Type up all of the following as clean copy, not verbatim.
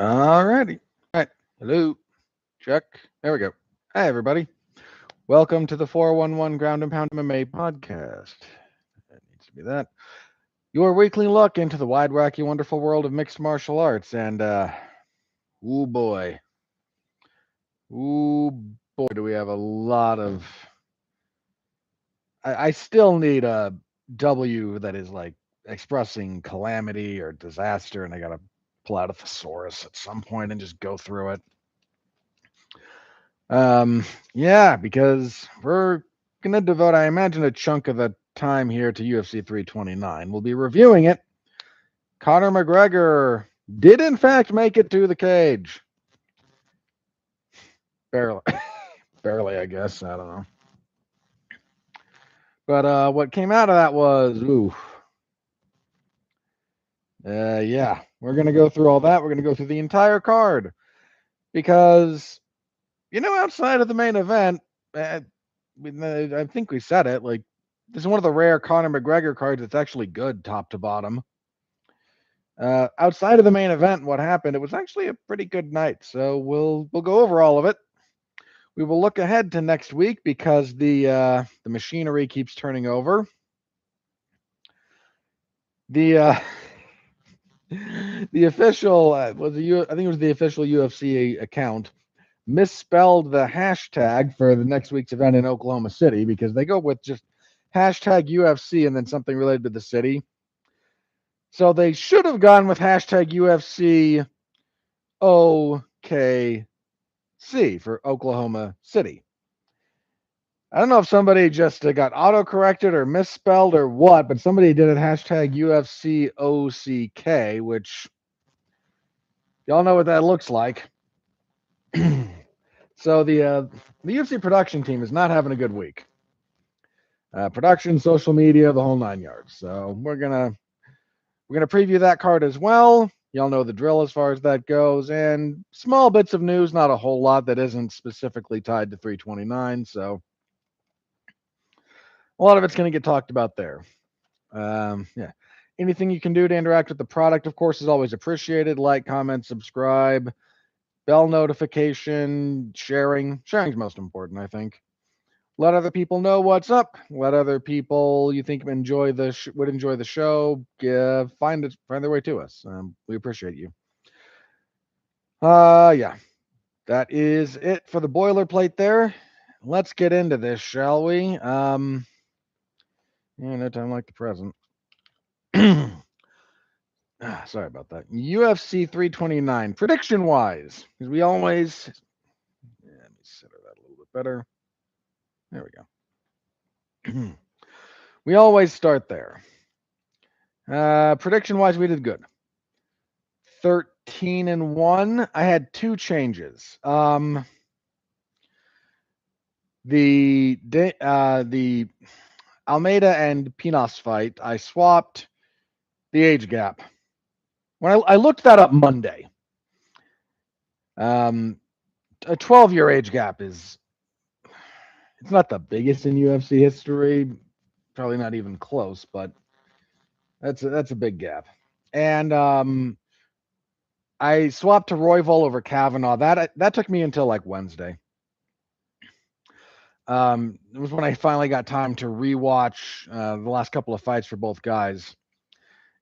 All righty. All right. Hello. Check. There we go. Hi, everybody. Welcome to the 411 Ground and Pound MMA podcast. That needs to be that. Your weekly look into the wide, wacky, wonderful world of mixed martial arts. And, ooh boy. Ooh boy, do we have a lot of. I still need a W that is like expressing calamity or disaster, and I got to pull out a thesaurus at some point and just go through it. Yeah, because we're gonna devote, I imagine, a chunk of the time here to UFC 329. We'll be reviewing it. Conor McGregor did in fact make it to the cage. Barely. Barely, I guess. I don't know. But what came out of that was ooh. Yeah, we're gonna go through all that. We're gonna go through the entire card. Because outside of the main event, I think we said it, like this is one of the rare Conor McGregor cards that's actually good top to bottom. Outside of the main event, what happened? It was actually a pretty good night. So we'll go over all of it. We will look ahead to next week because the machinery keeps turning over. The the official I think it was the official UFC account misspelled the hashtag for the next week's event in Oklahoma City because they go with just hashtag UFC and then something related to the city. So they should have gone with hashtag UFC OKC for Oklahoma City. I don't know if somebody just got auto-corrected or misspelled or what, but somebody did it hashtag UFC OCK, which y'all know what that looks like. So the UFC production team is not having a good week. Production, social media, the whole 9 yards. So we're gonna preview that card as well. Y'all know the drill as far as that goes, and small bits of news, not a whole lot that isn't specifically tied to 329. So a lot of it's going to get talked about there. Yeah. Anything you can do to interact with the product, of course, is always appreciated. Like, comment, subscribe, bell notification, sharing. Sharing's most important, I think. Let other people know what's up. Let other people you think would enjoy the show find their way to us. We appreciate you. Yeah, that is it for the boilerplate there. Let's get into this, shall we? No time like the present. Sorry about that. UFC 329 prediction wise, because we always. Let me center that a little bit better. There we go. We always start there. Prediction wise, we did good. 13-1. I had two changes. The Almeida and Pinas fight, I swapped the age gap. When I looked that up Monday, a 12-year age gap it's not the biggest in UFC history, probably not even close, but that's a big gap. And I swapped to Royval over Kavanaugh. That took me until like Wednesday. It was when I finally got time to rewatch the last couple of fights for both guys.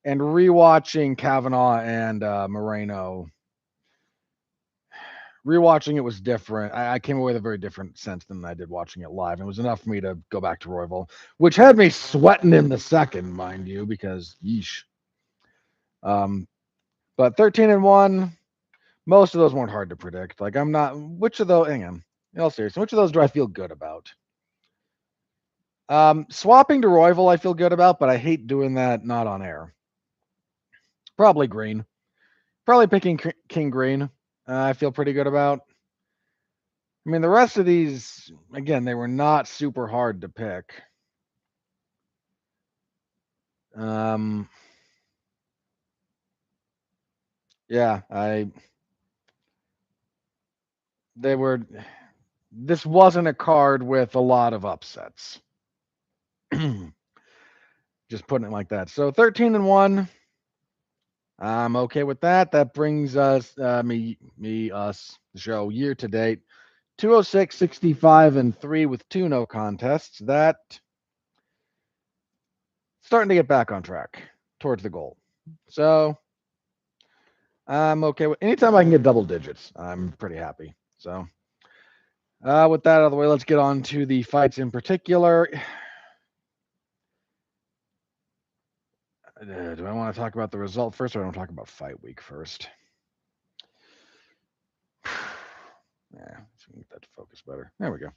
And rewatching Kavanaugh and Moreno, rewatching it was different. I came away with a very different sense than I did watching it live. It was enough for me to go back to Royval, which had me sweating in the second, mind you, because yeesh. But 13-1, most of those weren't hard to predict. Like I'm not. Which of those? Hang on. In all seriousness, which of those do I feel good about? Swapping to Royval, I feel good about, but I hate doing that not on air. Probably Green. Probably picking King Green. I feel pretty good about. I mean, the rest of these, again, they were not super hard to pick. Yeah, this wasn't a card with a lot of upsets. Just putting it like that. So 13-1. I'm okay with that. That brings us, the show year to date, 206, 65, and 3 with 2 no contests. That starting to get back on track towards the goal. So I'm okay with anytime I can get double digits. I'm pretty happy. So with that out of the way, let's get on to the fights in particular. Do I want to talk about the result first, or do I want to talk about fight week first? Yeah, let's get that to focus better. There we go.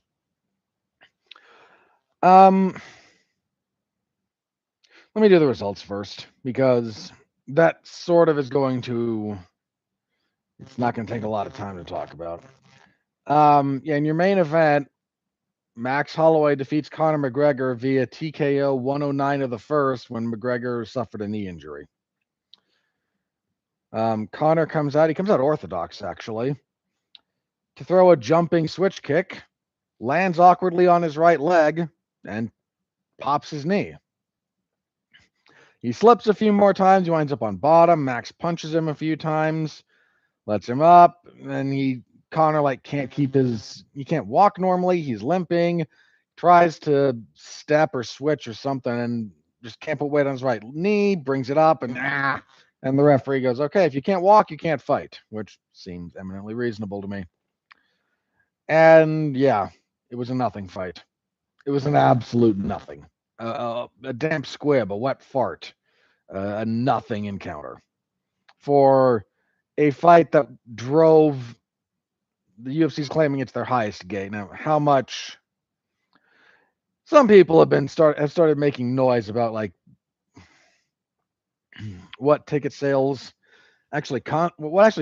Let me do the results first, because that sort of is going to. It's not going to take a lot of time to talk about. Yeah, in your main event, Max Holloway defeats Conor McGregor via TKO 109 of the first when McGregor suffered a knee injury. Conor comes out. He comes out orthodox, actually, to throw a jumping switch kick, lands awkwardly on his right leg, and pops his knee. He slips a few more times. He winds up on bottom. Max punches him a few times, lets him up, and Conor he can't walk normally. He's limping, tries to step or switch or something, and just can't put weight on his right knee, brings it up, and the referee goes, okay, if you can't walk, you can't fight, which seems eminently reasonable to me. And yeah, it was a nothing fight. It was an absolute nothing. A damp squib, a wet fart, a nothing encounter for a fight that drove the UFC's claiming it's their highest gate. Now, how much some people have started making noise about like what ticket sales what actually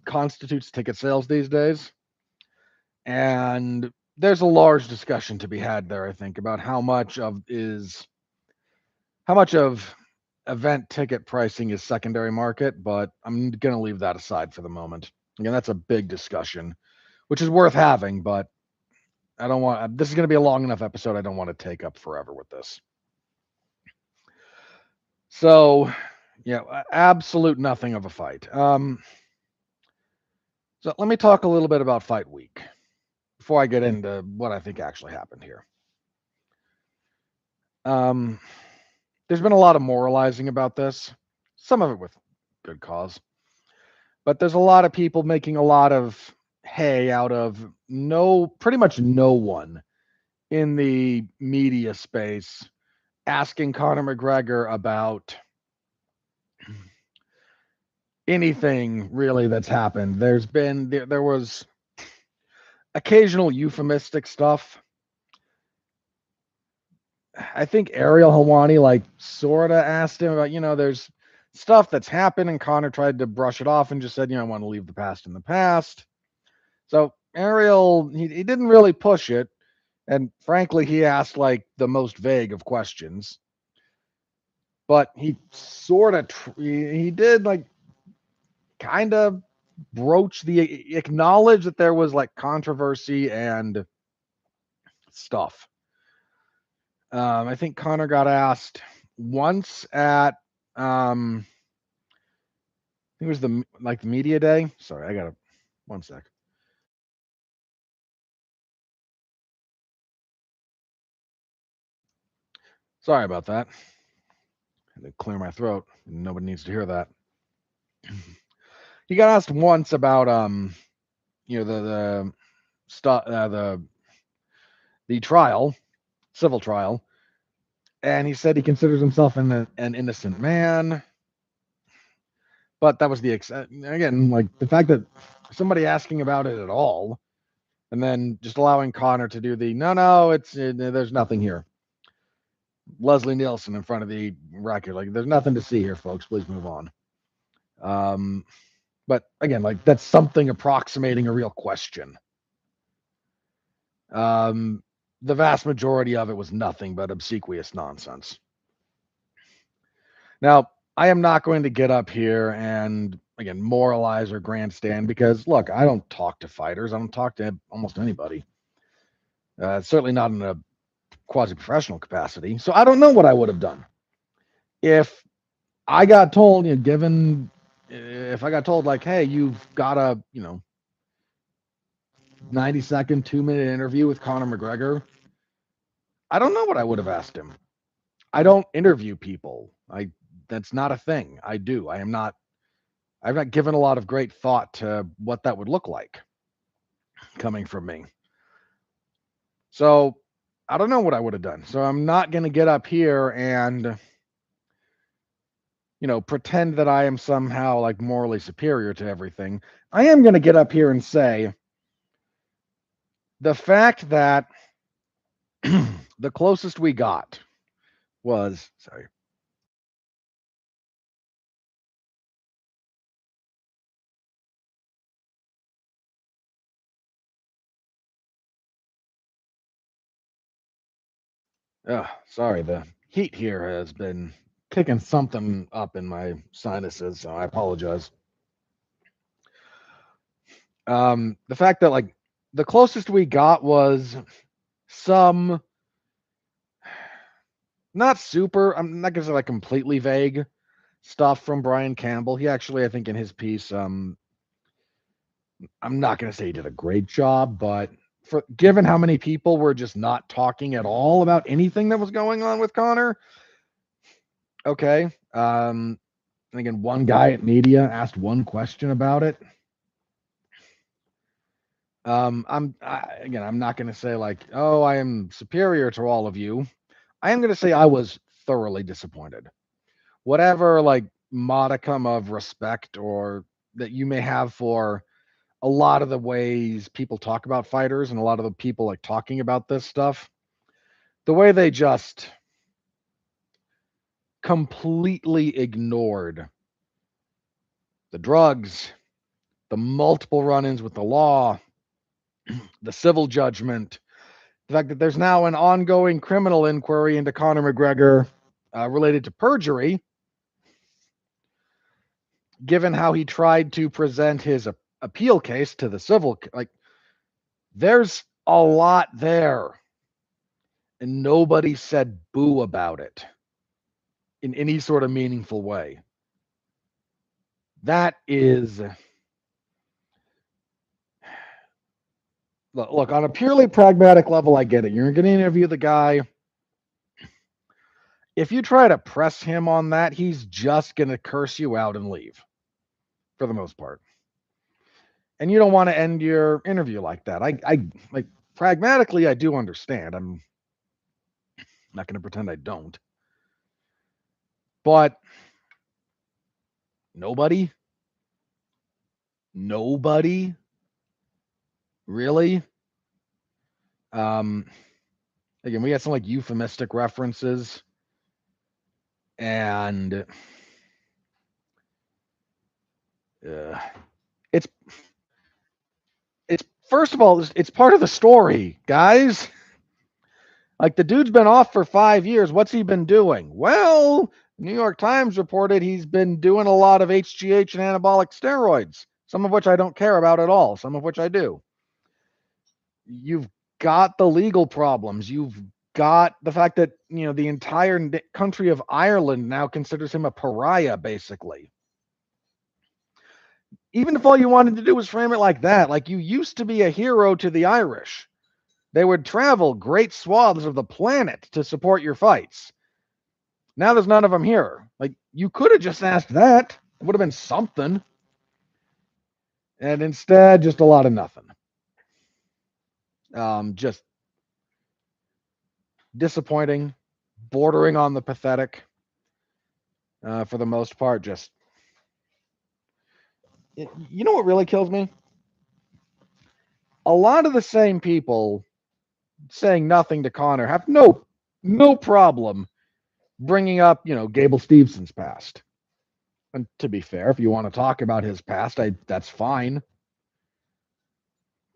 constitutes ticket sales these days. And there's a large discussion to be had there, I think, about how much of event ticket pricing is secondary market, but I'm going to leave that aside for the moment. Again, that's a big discussion, which is worth having, but this is going to be a long enough episode. I don't want to take up forever with this. So, yeah, absolute nothing of a fight. So let me talk a little bit about fight week before I get into what I think actually happened here. There's been a lot of moralizing about this, some of it with good cause, but there's a lot of people making a lot of hay out of pretty much no one in the media space asking Conor McGregor about anything really that's happened. There was occasional euphemistic stuff. I think Ariel Helwani sort of asked him about, there's stuff that's happened, and Conor tried to brush it off and just said, I want to leave the past in the past. So Ariel, he didn't really push it. And frankly, he asked the most vague of questions. But he sort of, he did kind of acknowledge that there was controversy and stuff. I think Conor got asked once at, I think it was the media day. Sorry, I got one sec. Sorry about that. I had to clear my throat. Nobody needs to hear that. He got asked once about the trial, civil trial, and he said he considers himself an innocent man. But that was again, the fact that somebody asking about it at all, and then just allowing Conor to do there's nothing here. Leslie Nielsen in front of the record, there's nothing to see here, folks. Please move on. But again, that's something approximating a real question. The vast majority of it was nothing but obsequious nonsense. Now, I am not going to get up here and again moralize or grandstand, because look, I don't talk to fighters. I don't talk to almost anybody. Certainly not in a quasi-professional capacity. So I don't know what I would have done if I got told, given if I got told like, hey, you've got a 90-second, 2-minute interview with Conor McGregor, I don't know what I would have asked him. I don't interview people. That's not a thing I do. I've not given a lot of great thought to what that would look like coming from me. So I don't know what I would have done. So I'm not going to get up here and pretend that I am somehow like morally superior to everything. I am going to get up here and say the fact that the closest we got was, sorry. Sorry, the heat here has been kicking something up in my sinuses, so I apologize. The fact that like the closest we got was some not super, I'm not gonna say like completely vague stuff from Brian Campbell. He actually, I think in his piece, I'm not gonna say he did a great job, but for given how many people were just not talking at all about anything that was going on with Conor, okay. And again, one guy at media asked one question about it. I'm not going to say like, oh, I am superior to all of you. I am going to say I was thoroughly disappointed. Whatever like modicum of respect or that you may have for a lot of the ways people talk about fighters and a lot of the people like talking about this stuff, the way they just completely ignored the drugs, the multiple run-ins with the law, the civil judgment, the fact that there's now an ongoing criminal inquiry into Conor McGregor related to perjury, given how he tried to present his appeal case to the civil, like there's a lot there, and nobody said boo about it in any sort of meaningful way. That is, look, on a purely pragmatic level, I get it. You're going to interview the guy. If you try to press him on that, he's just going to curse you out and leave for the most part. And you don't want to end your interview like that. I like pragmatically, I do understand. I'm not going to pretend I don't. But nobody, nobody really. Um, Again, we had some like euphemistic references, and it's it's first of all, it's part of the story, guys. Like the dude's been off for 5 years. What's he been doing? Well, New York Times reported he's been doing a lot of HGH and anabolic steroids, some of which I don't care about at all, some of which I do. You've got the legal problems. You've got the fact that, the entire country of Ireland now considers him a pariah, basically. Even if all you wanted to do was frame it like that, like you used to be a hero to the Irish. They would travel great swaths of the planet to support your fights. Now there's none of them here. Like you could have just asked that. It would have been something. And instead, just a lot of nothing. Just disappointing, bordering on the pathetic. For the most part, just you know what really kills me? A lot of the same people saying nothing to Conor have no problem bringing up, Gable Stevenson's past. And to be fair, if you want to talk about his past, that's fine.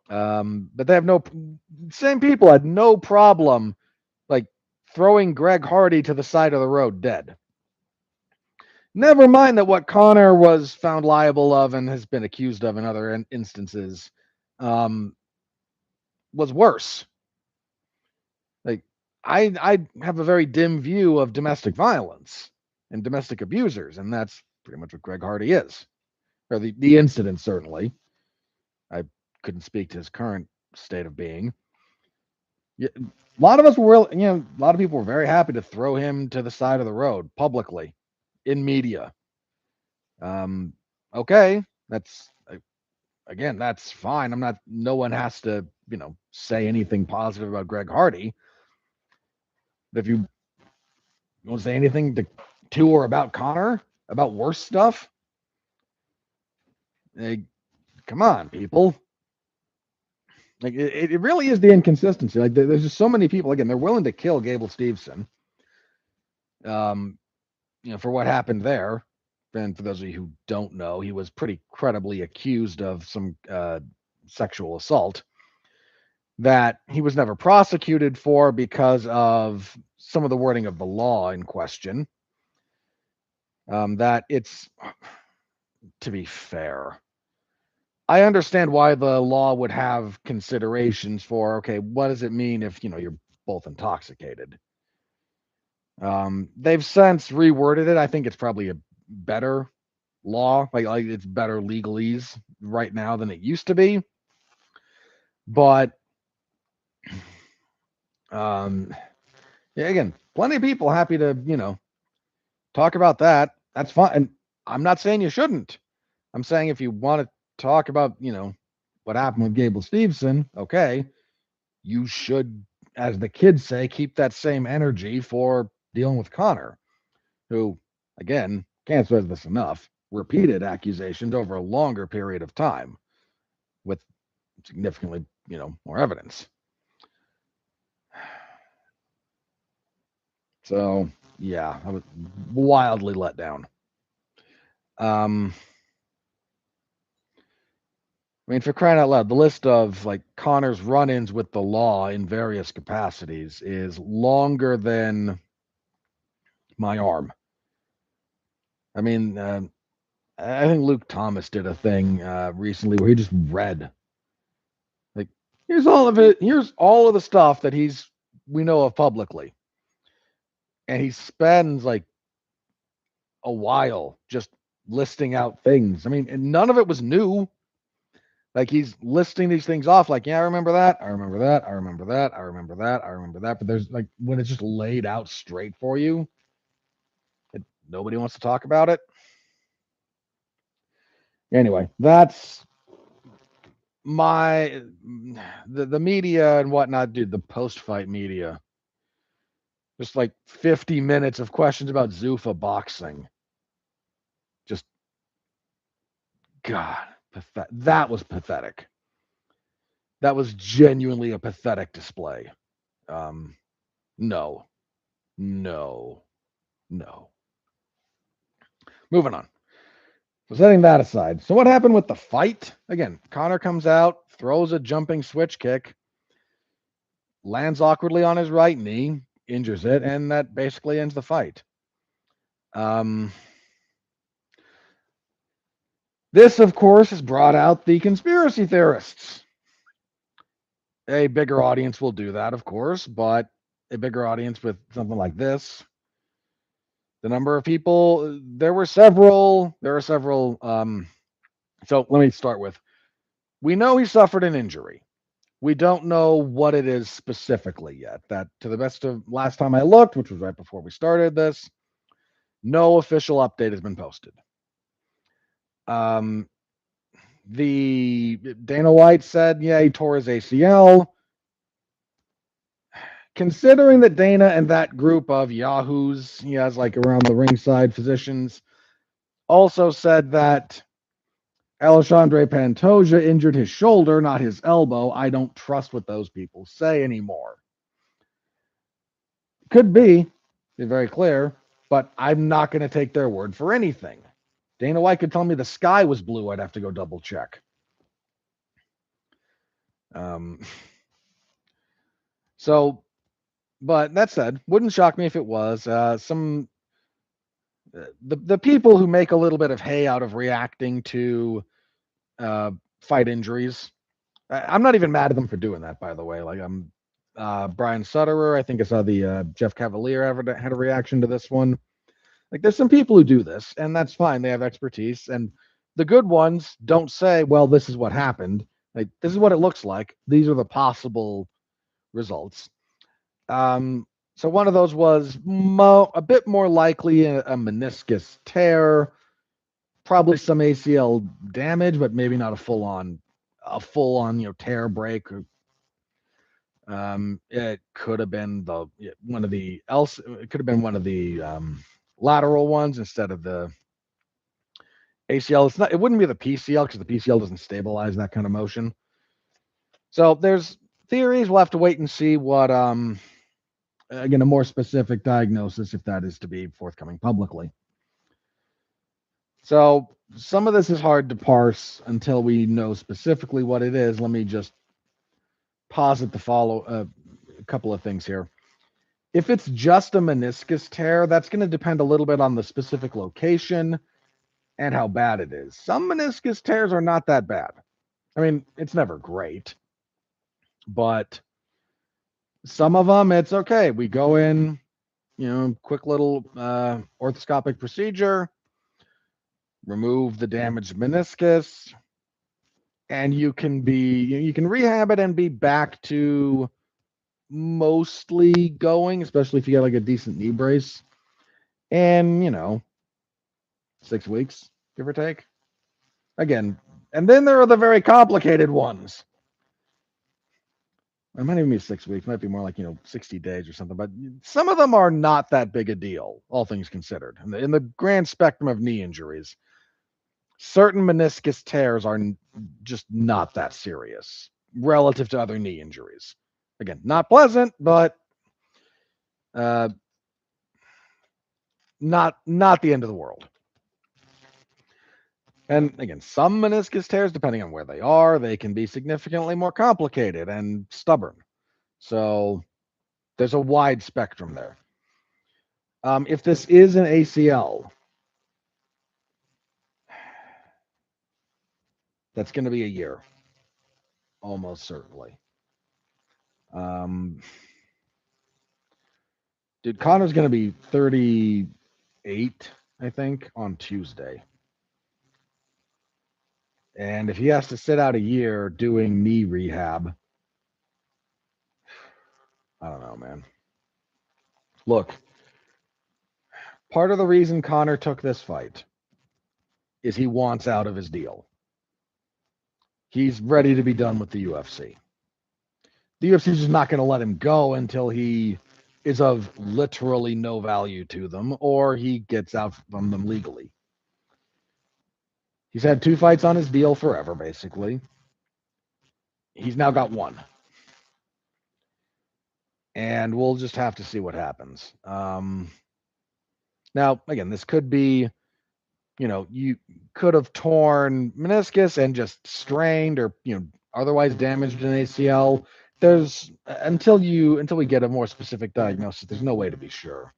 But they have same people had no problem like throwing Greg Hardy to the side of the road dead. Never mind that what Conor was found liable of and has been accused of in other instances was worse. Like I have a very dim view of domestic violence, and domestic abusers, and that's pretty much what Greg Hardy is, or the incident certainly. I couldn't speak to his current state of being. A lot of us were, a lot of people were very happy to throw him to the side of the road publicly in media. Okay, that's again, that's fine. No one has to, say anything positive about Greg Hardy. If you want to say anything to or about Conor, about worse stuff, come on, people. Like it really is the inconsistency. Like there's just so many people. Again, they're willing to kill Gable Steveson. For what happened there. And for those of you who don't know, he was pretty credibly accused of some sexual assault that he was never prosecuted for because of some of the wording of the law in question. That it's, to be fair, I understand why the law would have considerations for, okay, what does it mean if, you're both intoxicated? They've since reworded it. I think it's probably a better law, like it's better legalese right now than it used to be. But again, plenty of people happy to, talk about that. That's fine. And I'm not saying you shouldn't. I'm saying if you want to talk about, what happened with Gable Steveson, okay, you should, as the kids say, keep that same energy for dealing with Conor, who, again, can't stress this enough, repeated accusations over a longer period of time with significantly, more evidence. So, yeah, I was wildly let down. For crying out loud, the list of like Conor's run-ins with the law in various capacities is longer than my arm. I think Luke Thomas did a thing recently where he just read, like, here's all of it. Here's all of the stuff that we know of publicly, and he spends like a while just listing out things. And none of it was new. Like he's listing these things off, like, yeah, I remember that, I remember that, I remember that, I remember that, I remember that. But there's like when it's just laid out straight for you, nobody wants to talk about it. Anyway, that's the media and whatnot, dude. The post-fight media, just like 50 minutes of questions about Zuffa boxing. Just, God, that was pathetic. That was genuinely a pathetic display. No. Moving on. So setting that aside. So what happened with the fight? Again, Conor comes out, throws a jumping switch kick, lands awkwardly on his right knee, injures it, and that basically ends the fight. This, of course, has brought out the conspiracy theorists. A bigger audience will do that, of course, but a bigger audience with something like this, the number of people, there are several. So let me start with, we know he suffered an injury. We don't know what it is specifically yet. That, to the best of last time I looked, which was right before we started this, no official update has been posted. The Dana White said, yeah, he tore his ACL. Considering that Dana and that group of yahoos he has like around the ringside physicians also said that Alexandre Pantoja injured his shoulder, not his elbow, I don't trust what those people say anymore. Could be very clear, but I'm not going to take their word for anything. Dana White could tell me the sky was blue. I'd have to go double check. So, but that said, wouldn't shock me if it was the people who make a little bit of hay out of reacting to fight injuries. I'm not even mad at them for doing that, by the way. Like Brian Sutterer, I think I saw the Jeff Cavalier had a reaction to this one. Like there's some people who do this, and that's fine. They have expertise, and the good ones don't say, "Well, this is what happened." Like this is what it looks like. These are the possible results. Um, so one of those was a bit more likely a meniscus tear, probably some ACL damage, but maybe not a full on tear break. It could have been one of the else. It could have been one of the lateral ones instead of the ACL. It's not. It wouldn't be the PCL because the PCL doesn't stabilize that kind of motion. So there's theories. We'll have to wait and see what again, a more specific diagnosis, if that is to be forthcoming publicly. So some of this is hard to parse until we know specifically what it is. Let me just posit the a couple of things here. If it's just a meniscus tear, that's going to depend a little bit on the specific location and how bad it is. Some meniscus tears are not that bad. I mean, it's never great, but some of them, it's okay. We go in, quick little orthoscopic procedure, remove the damaged meniscus, and you can rehab it and be back to mostly going, especially if you got like a decent knee brace. And 6 weeks, give or take. Again, and then there are the very complicated ones. It might even be 6 weeks, might be more like 60 days or something. But some of them are not that big a deal, all things considered. In the grand spectrum of knee injuries, certain meniscus tears are just not that serious relative to other knee injuries. Again, not pleasant, but not the end of the world. And again, some meniscus tears, depending on where they are, they can be significantly more complicated and stubborn. So there's a wide spectrum there. If this is an ACL, that's going to be a year, almost certainly. Dude, Conor's going to be 38, I think, on Tuesday. And if he has to sit out a year doing knee rehab, I don't know, man. Look, part of the reason Conor took this fight is he wants out of his deal. He's ready to be done with the UFC. The UFC is just not going to let him go until he is of literally no value to them or he gets out from them legally. He's had 2 fights on his deal forever, basically. He's now got 1. And we'll just have to see what happens. Now, again, this could be, you could have torn meniscus and just strained or, otherwise damaged an ACL. There's until we get a more specific diagnosis, there's no way to be sure.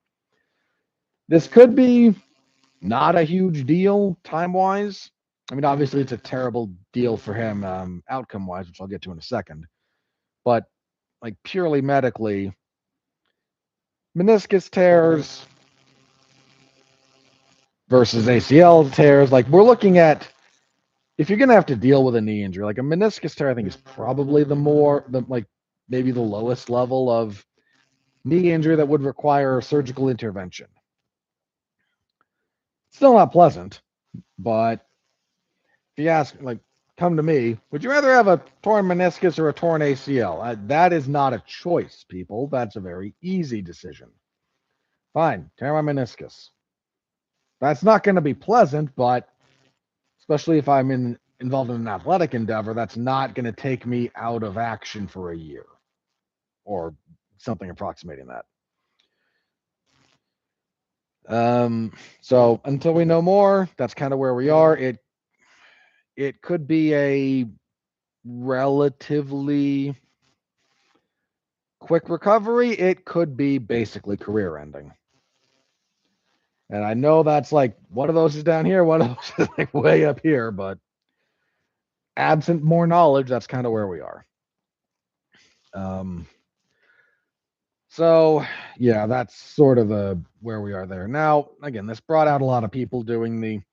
This could be not a huge deal time-wise. I mean, obviously, it's a terrible deal for him outcome-wise, which I'll get to in a second. But like purely medically, meniscus tears versus ACL tears, like we're looking at, if you're going to have to deal with a knee injury, like a meniscus tear, I think is probably maybe the lowest level of knee injury that would require surgical intervention. Still not pleasant, but if you ask, come to me, would you rather have a torn meniscus or a torn ACL? That is not a choice, people. That's a very easy decision. Fine, tear my meniscus. That's not going to be pleasant, but especially if I'm involved in an athletic endeavor, that's not going to take me out of action for a year or something approximating that. So until we know more, that's kind of where we are. It could be a relatively quick recovery. It could be basically career ending. And I know that's like one of those is down here, one of those is like way up here, but absent more knowledge, that's kind of where we are. So, yeah, that's sort of where we are there. Now, again, this brought out a lot of people doing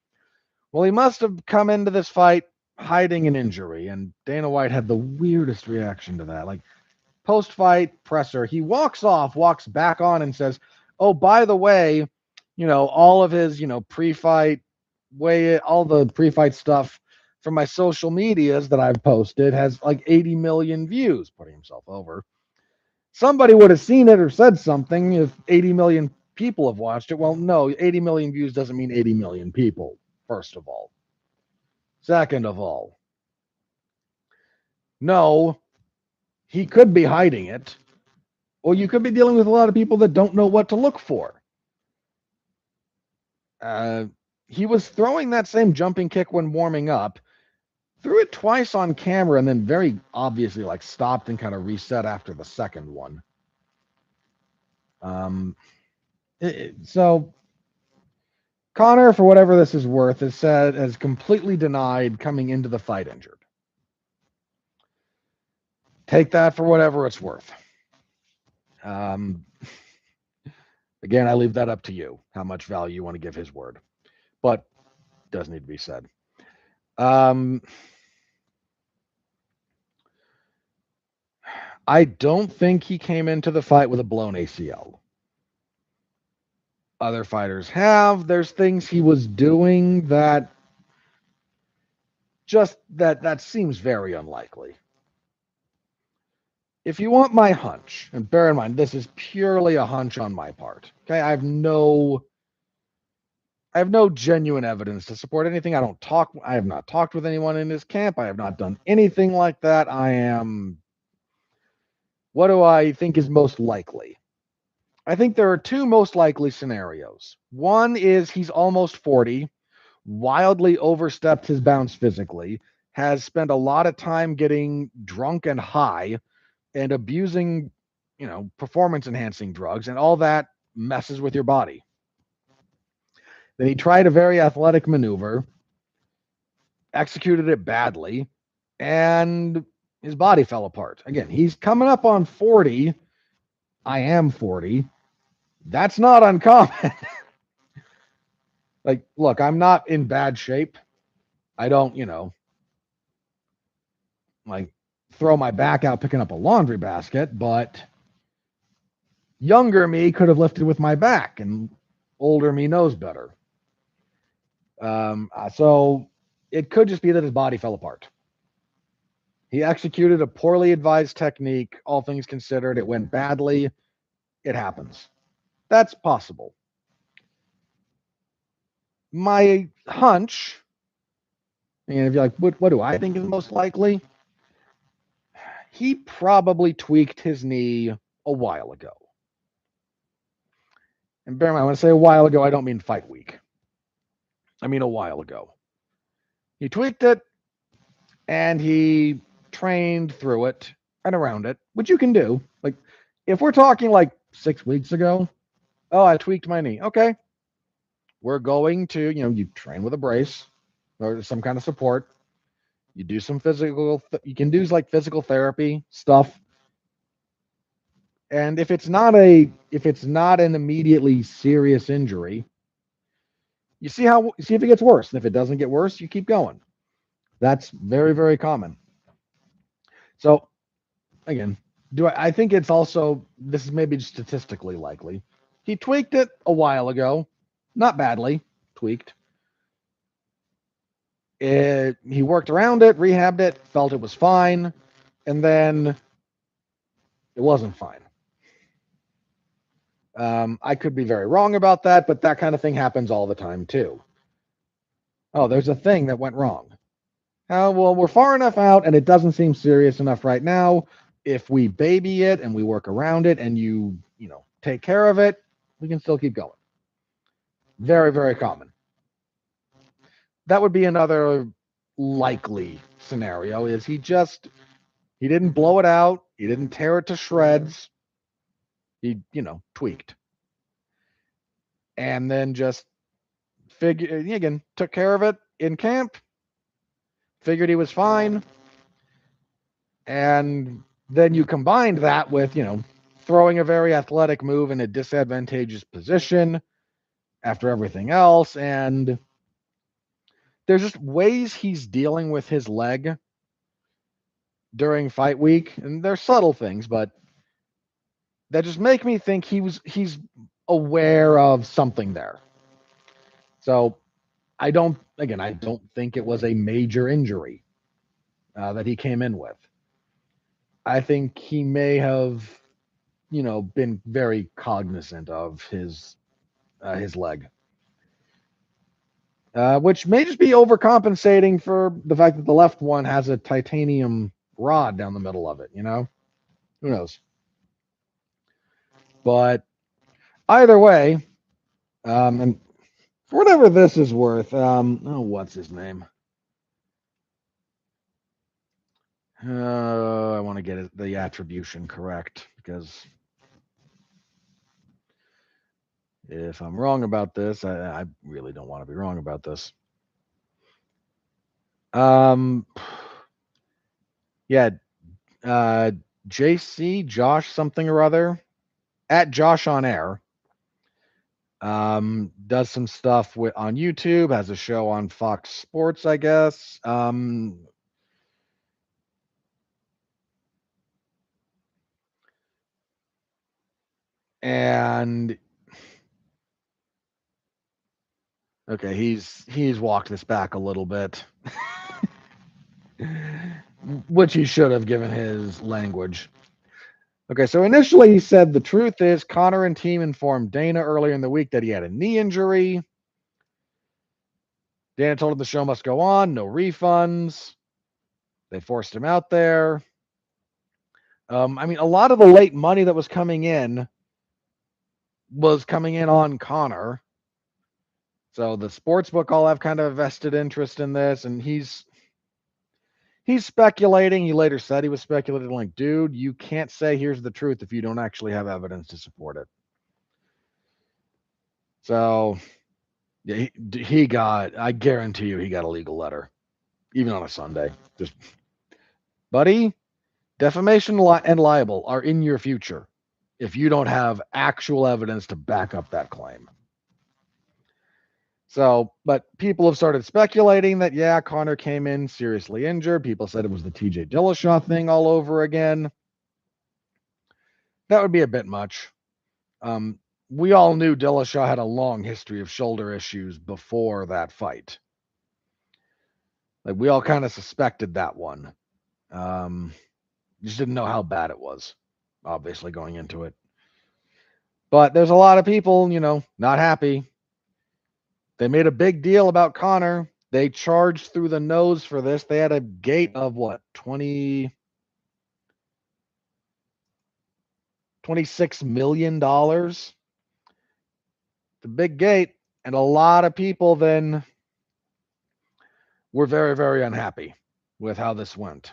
well, he must have come into this fight hiding an injury, and Dana White had the weirdest reaction to that. Like, post-fight presser, he walks off, walks back on, and says, "Oh, by the way, all of his, pre-fight all the pre-fight stuff from my social medias that I've posted has like 80 million views," putting himself over. Somebody would have seen it or said something if 80 million people have watched it. Well, no, 80 million views doesn't mean 80 million people, first of all. Second of all, no, he could be hiding it, or you could be dealing with a lot of people that don't know what to look for. He was throwing that same jumping kick when warming up, threw it twice on camera, and then very obviously stopped and kind of reset after the second one. So Conor, for whatever this is worth, has completely denied coming into the fight injured. Take that for whatever it's worth. Again, I leave that up to you, how much value you want to give his word, but it does need to be said. I don't think he came into the fight with a blown ACL. Other fighters have. There's things he was doing that seems very unlikely. If you want my hunch, and bear in mind, this is purely a hunch on my part. Okay, I have no genuine evidence to support anything. I have not talked with anyone in his camp. I have not done anything like that. What do I think is most likely? I think there are two most likely scenarios. One is he's almost 40, wildly overstepped his bounds physically, has spent a lot of time getting drunk and high and abusing, performance enhancing drugs, and all that messes with your body. Then he tried a very athletic maneuver, executed it badly, and his body fell apart. Again, he's coming up on 40. I am 40. That's not uncommon. Look, I'm not in bad shape. I don't, throw my back out picking up a laundry basket, but younger me could have lifted with my back, and older me knows better. So it could just be that his body fell apart. He executed a poorly advised technique. All things considered, it went badly. It happens. That's possible. My hunch, and if you're like, what do I think is most likely? He probably tweaked his knee a while ago. And bear in mind, when I say a while ago, I don't mean fight week. I mean a while ago. He tweaked it, and he trained through it and around it, which you can do. If we're talking 6 weeks ago, oh, I tweaked my knee. Okay. We're going to, you train with a brace or some kind of support. You do some you can do physical therapy stuff. And if it's not an immediately serious injury, you see if it gets worse. And if it doesn't get worse, you keep going. That's very, very common. So again, I think it's also, this is maybe statistically likely. He tweaked it a while ago, not badly tweaked. He worked around it, rehabbed it, felt it was fine, and then it wasn't fine. I could be very wrong about that, but that kind of thing happens all the time too. Oh, there's a thing that went wrong. Well, we're far enough out, and it doesn't seem serious enough right now. If we baby it and we work around it, and you take care of it, we can still keep going. Very, very common. That would be another likely scenario. Is he didn't blow it out, he didn't tear it to shreds, he tweaked, and then just took care of it in camp, figured he was fine, and then you combined that with throwing a very athletic move in a disadvantageous position after everything else. And there's just ways he's dealing with his leg during fight week. And they're subtle things, but that just make me think he's aware of something there. So I don't think it was a major injury that he came in with. I think he may have, been very cognizant of his leg, which may just be overcompensating for the fact that the left one has a titanium rod down the middle of it. Who knows? But either way, and for whatever this is worth, what's his name? I want to get the attribution correct, because if I'm wrong about this, I really don't want to be wrong about this. Yeah, JC, Josh something or other, at Josh on Air, does some stuff on YouTube, has a show on Fox Sports, I guess. And okay, he's walked this back a little bit, which he should have given his language. Okay, so initially he said the truth is Conor and team informed Dana earlier in the week that he had a knee injury. Dana told him the show must go on, no refunds. They forced him out there. A lot of the late money that was coming in on Conor. So the sportsbook all have kind of a vested interest in this, and he's speculating. He later said he was speculating, like, dude, you can't say here's the truth if you don't actually have evidence to support it. So yeah, he got, I guarantee you, he got a legal letter, even on a Sunday. Just, buddy, defamation and libel are in your future if you don't have actual evidence to back up that claim. So, but people have started speculating that, yeah, Conor came in seriously injured. People said it was the TJ Dillashaw thing all over again. That would be a bit much. We all knew Dillashaw had a long history of shoulder issues before that fight. Like, we all kind of suspected that one. Just didn't know how bad it was, obviously, going into it. But there's a lot of people, not happy. They made a big deal about Conor. They charged through the nose for this. They had a gate of what, $26 million? The big gate. And a lot of people then were very, very unhappy with how this went.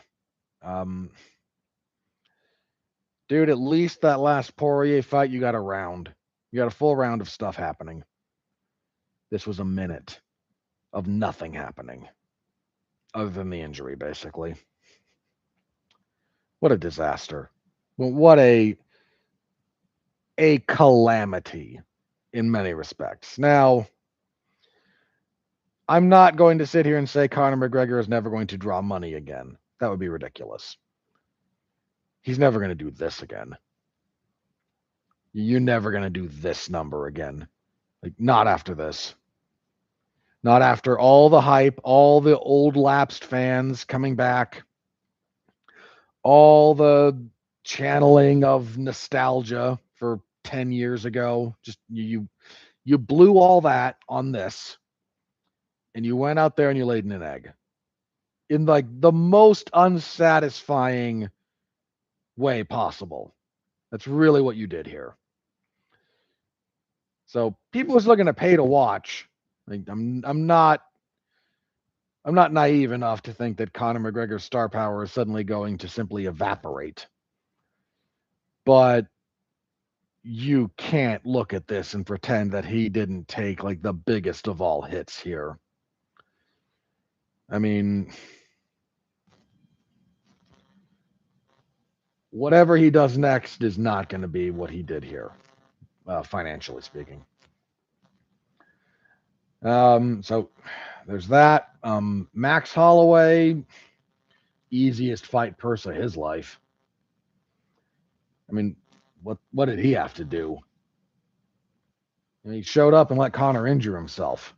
Dude, at least that last Poirier fight, you got a round. You got a full round of stuff happening. This was a minute of nothing happening other than the injury, basically. What a disaster. What a calamity in many respects. Now, I'm not going to sit here and say Conor McGregor is never going to draw money again. That would be ridiculous. He's never going to do this again. You're never going to do this number again. Like, not after this. Not after all the hype, all the old lapsed fans coming back, all the channeling of nostalgia for 10 years ago. Just you blew all that on this, and you went out there and you laid in an egg in like the most unsatisfying way possible. That's really what you did here. So people was looking to pay to watch. Like, I'm not naive enough to think that Conor McGregor's star power is suddenly going to simply evaporate. But you can't look at this and pretend that he didn't take like the biggest of all hits here. I mean, whatever he does next is not going to be what he did here, financially speaking. So there's that. Max Holloway, easiest fight purse of his life. I mean, what did he have to do? I mean, he showed up and let Conor injure himself.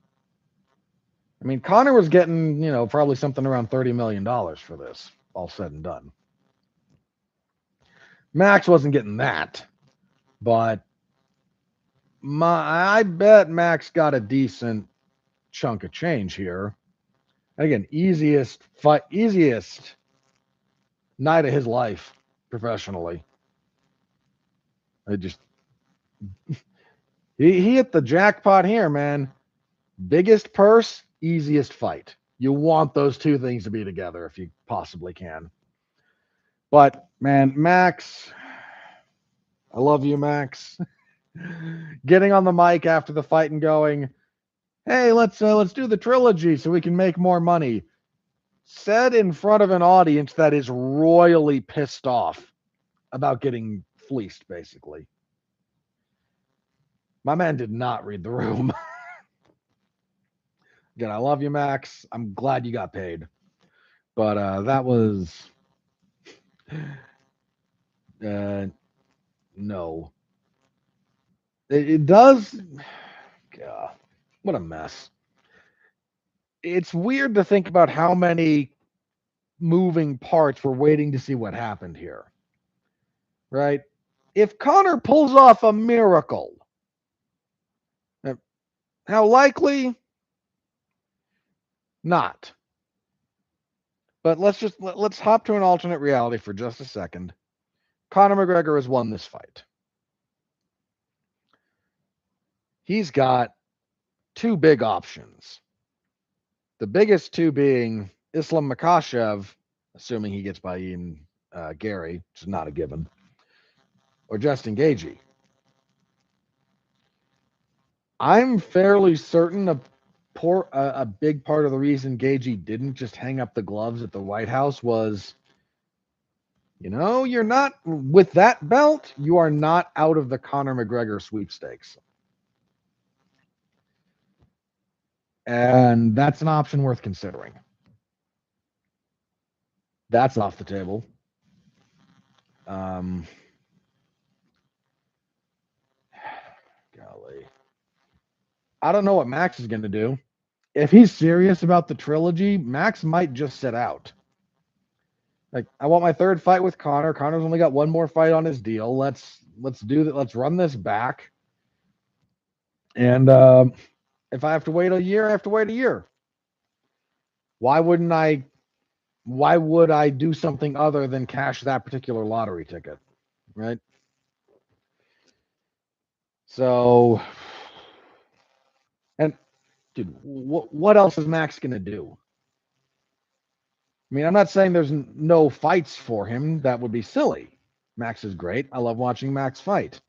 I mean, Conor was getting, probably something around $30 million for this, all said and done. Max wasn't getting that, but I bet Max got a decent chunk of change here. And again, easiest night of his life professionally. He hit the jackpot here, man. Biggest purse, easiest fight. You want those two things to be together if you possibly can. But man, Max, I love you, Max. Getting on the mic after the fight and going, "Hey, let's do the trilogy so we can make more money." Said in front of an audience that is royally pissed off about getting fleeced, basically. My man did not read the room. Again, I love you, Max. I'm glad you got paid. But that was no. It does. God, what a mess. It's weird to think about how many moving parts we're waiting to see what happened here. Right? If Conor pulls off a miracle, how likely? Not. But let's hop to an alternate reality for just a second. Conor McGregor has won this fight. He's got two big options. The biggest two being Islam Makhachev, assuming he gets by Ian Gary, which is not a given, or Justin Gaethje. I'm fairly certain a big part of the reason Gaethje didn't just hang up the gloves at the White House was, you're not, with that belt, you are not out of the Conor McGregor sweepstakes. And that's an option worth considering. That's off the table. Golly. I don't know what Max is going to do. If he's serious about the trilogy, Max might just sit out. Like, I want my third fight with Conor. Conor's only got one more fight on his deal. Let's do that. Let's run this back. And if I have to wait a year, I have to wait a year. Why would I do something other than cash that particular lottery ticket? Right? So, and dude, what else is Max going to do? I mean, I'm not saying there's no fights for him. That would be silly. Max is great. I love watching Max fight.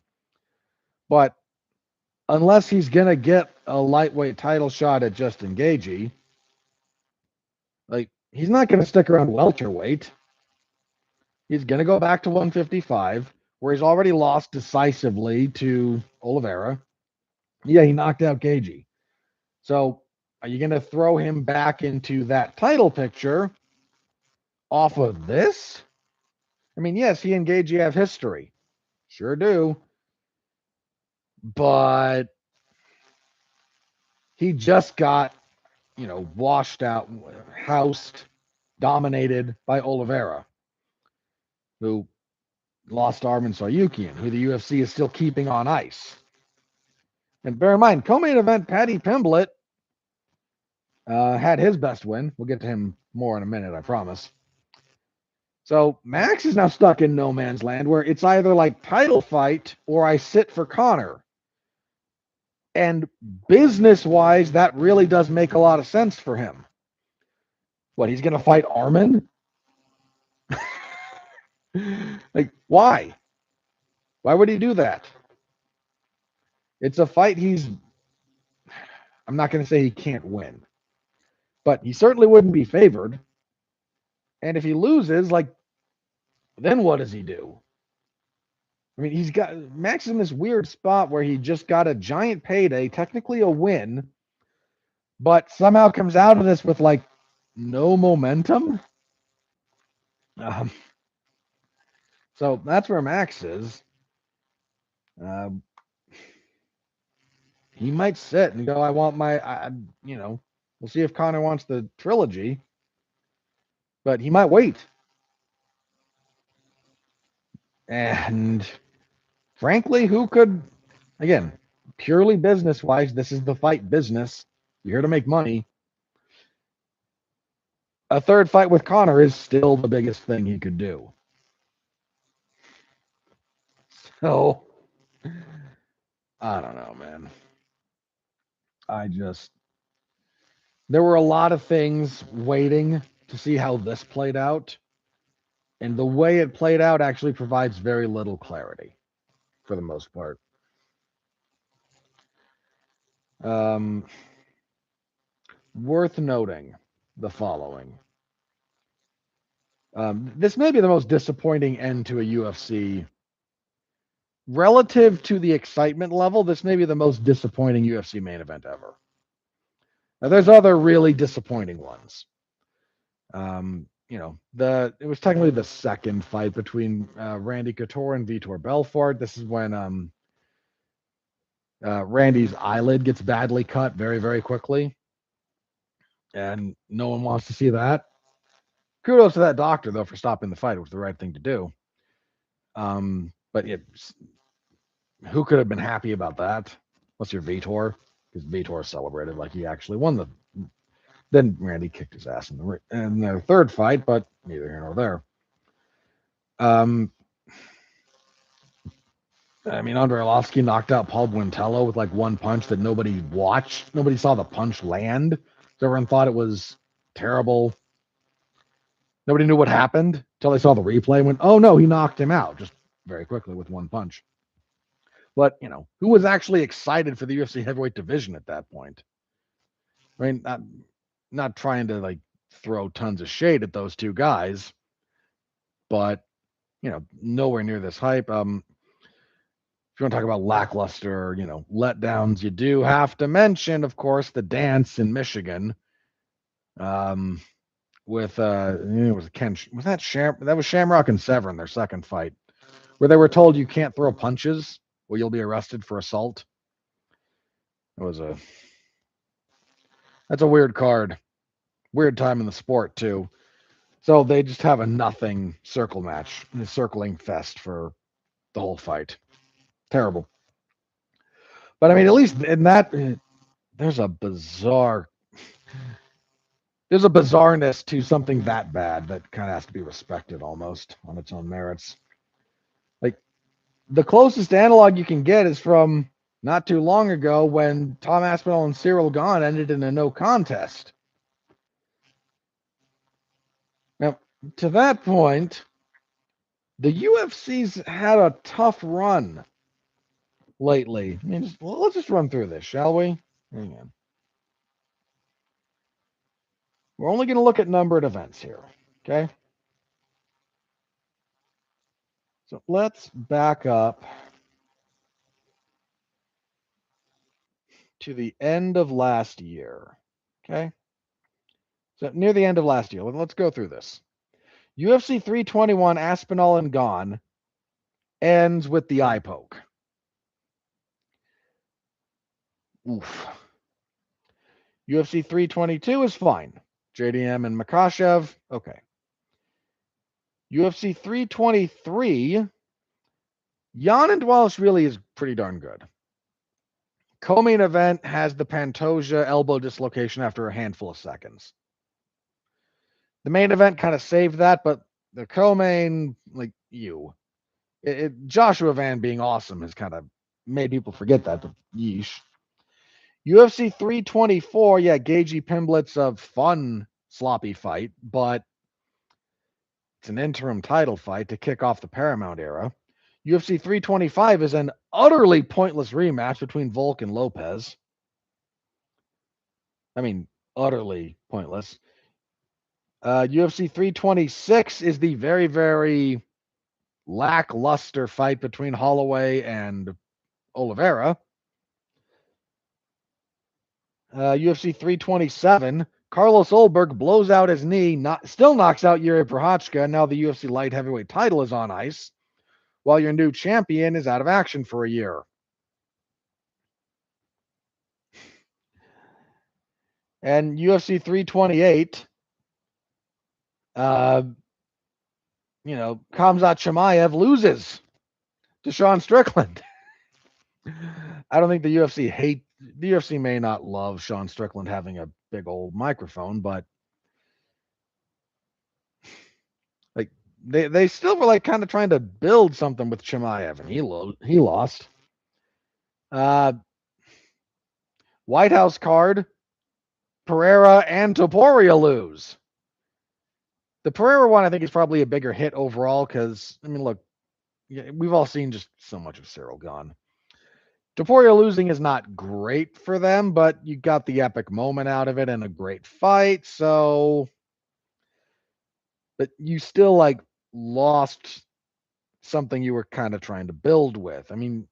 But unless he's going to get a lightweight title shot at Justin Gaethje, like, he's not going to stick around welterweight. He's going to go back to 155, where he's already lost decisively to Oliveira. Yeah, he knocked out Gaethje. So are you going to throw him back into that title picture off of this? I mean, yes, he and Gaethje have history. Sure do. But he just got, washed out, housed, dominated by Oliveira, who lost Arman Saryukian, who the UFC is still keeping on ice. And bear in mind, co-main event Paddy Pimblett had his best win. We'll get to him more in a minute, I promise. So Max is now stuck in no man's land where it's either like title fight or I sit for Conor. And business-wise, that really does make a lot of sense for him. What, he's going to fight Arman? Like, why? Why would he do that? It's a fight I'm not going to say he can't win, but he certainly wouldn't be favored. And if he loses, like, Then what does he do? I mean, Max is in this weird spot where he just got a giant payday, technically a win, but somehow comes out of this with like no momentum. Um, so that's where Max is. He might sit and go, I want we'll see if Conor wants the trilogy, but he might wait. And frankly, who could, again, purely business wise, this is the fight business. You're here to make money. A third fight with Conor is still the biggest thing he could do. So, I don't know, man. There were a lot of things waiting to see how this played out. And the way it played out actually provides very little clarity for the most part. Worth noting the following. This may be the most disappointing end to a UFC. Relative to the excitement level, this may be the most disappointing UFC main event ever. Now, there's other really disappointing ones. It was technically the second fight between Randy Couture and Vitor Belfort. This is when Randy's eyelid gets badly cut very, very quickly, and no one wants to see that. Kudos to that doctor, though, for stopping the fight. It was the right thing to do. But who could have been happy about that? What's your Vitor? Because Vitor celebrated like he actually won the. Then Randy kicked his ass in their third fight, but neither here nor there. Andre Arlovski knocked out Paul Buentello with like one punch that nobody watched. Nobody saw the punch land. So everyone thought it was terrible. Nobody knew what happened until they saw the replay and went, oh no, he knocked him out just very quickly with one punch. But, who was actually excited for the UFC heavyweight division at that point? I mean, not trying to like throw tons of shade at those two guys, but, nowhere near this hype. If you want to talk about lackluster, letdowns, you do have to mention, of course, the dance in Michigan. With it was that was Shamrock and Severn, their second fight, where they were told you can't throw punches or you'll be arrested for assault. That's a weird card. Weird time in the sport too. So they just have a nothing circle match, a circling fest for the whole fight. Terrible. But at least in that, there's a bizarreness to something that bad that kind of has to be respected almost on its own merits. Like the closest analog you can get is from not too long ago when Tom Aspinall and Cyril Gahn ended in a no contest. Now, to that point, the UFC's had a tough run lately. Let's just run through this, shall we? Hang on. We're only going to look at numbered events here, okay? So let's back up to the end of last year, okay? So near the end of last year, let's go through this. UFC 321 Aspinall and Gahn ends with the eye poke. Oof. UFC 322 is fine. JDM and Makhachev, okay. UFC 323, Jan and Dvalishvili is pretty darn good. Co-main event has the Pantoja elbow dislocation after a handful of seconds. The main event kind of saved that, but the co-main, Joshua Van being awesome has kind of made people forget that, but yeesh. UFC 324, yeah, Gagey Pimblets of fun, sloppy fight, but it's an interim title fight to kick off the Paramount era. UFC 325 is an utterly pointless rematch between Volk and Lopez. Utterly pointless. UFC 326 is the very, very lackluster fight between Holloway and Oliveira. UFC 327, Carlos Ulberg blows out his knee, still knocks out Yuri Prochazka. Now the UFC light heavyweight title is on ice, while your new champion is out of action for a year. And UFC 328, Khamzat Chimaev loses to Sean Strickland. I don't think the UFC may not love Sean Strickland having a big old microphone, but like they still were like kind of trying to build something with Chimaev, and he lost. White House card, Pereira and Topuria lose. The Pereira one, I think, is probably a bigger hit overall because, I mean, look, we've all seen just so much of Cyril gone. Topuria losing is not great for them, but you got the epic moment out of it and a great fight. So, but you still like lost something you were kind of trying to build with. I mean,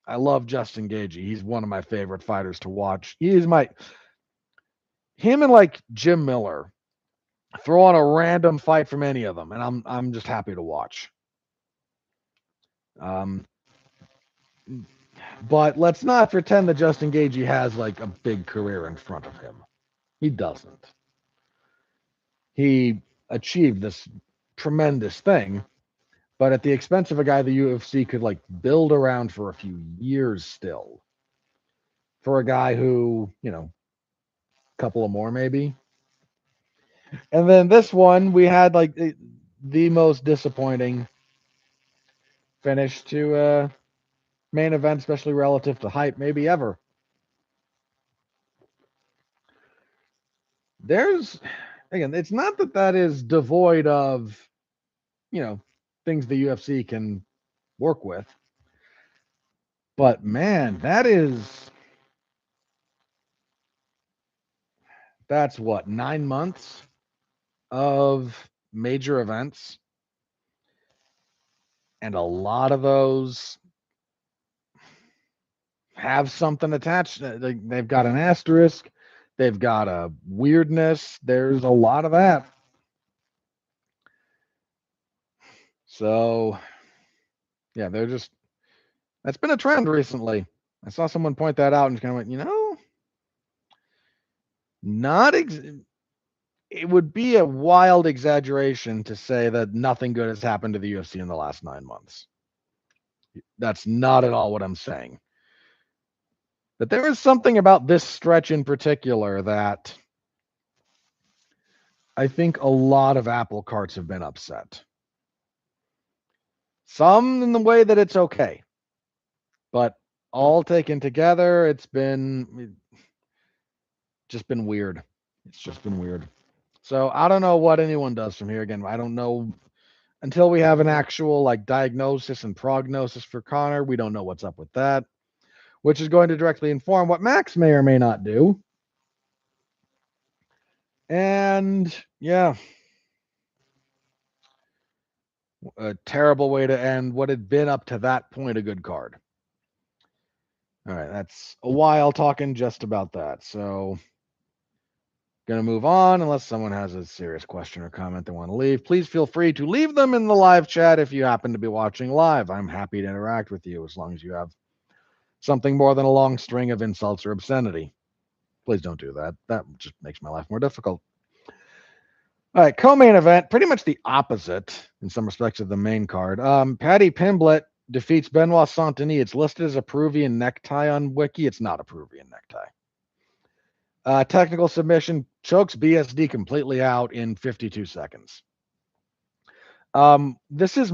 I love Justin Gaethje. He's one of my favorite fighters to watch. Him and like Jim Miller throw on a random fight from any of them, and I'm just happy to watch. But let's not pretend that Justin Gaethje has like a big career in front of him. He doesn't. He achieved this tremendous thing, but at the expense of a guy the UFC could like build around for a few years still. For a guy who, a couple of more maybe. And then this one, we had like the most disappointing finish to main event, especially relative to hype, maybe ever. Again, it's not that is devoid of, things the UFC can work with. But man, that's what, 9 months of major events. And a lot of those have something attached. They've got an asterisk. They've got a weirdness. There's a lot of that. So, yeah, that's been a trend recently. I saw someone point that out and kind of went, it would be a wild exaggeration to say that nothing good has happened to the UFC in the last 9 months. That's not at all what I'm saying. But there is something about this stretch in particular that I think a lot of apple carts have been upset. Some in the way that it's okay. But all taken together, it's just been weird. It's just been weird. So I don't know what anyone does from here. Again, I don't know until we have an actual like diagnosis and prognosis for Conor. We don't know what's up with that, which is going to directly inform what Max may or may not do. And yeah, a terrible way to end what had been up to that point a good card. All right, that's a while talking just about that. So gonna move on unless someone has a serious question or comment they want to leave. Please feel free to leave them in the live chat if you happen to be watching live. I'm happy to interact with you as long as you have something more than a long string of insults or obscenity. Please don't do that. That just makes my life more difficult. All right, co-main event, pretty much the opposite in some respects of the main card. Paddy Pimblett defeats Benoit Saint-Denis. It's listed as a Peruvian necktie on Wiki. It's not a Peruvian necktie. Technical submission, chokes BSD completely out in 52 seconds. This is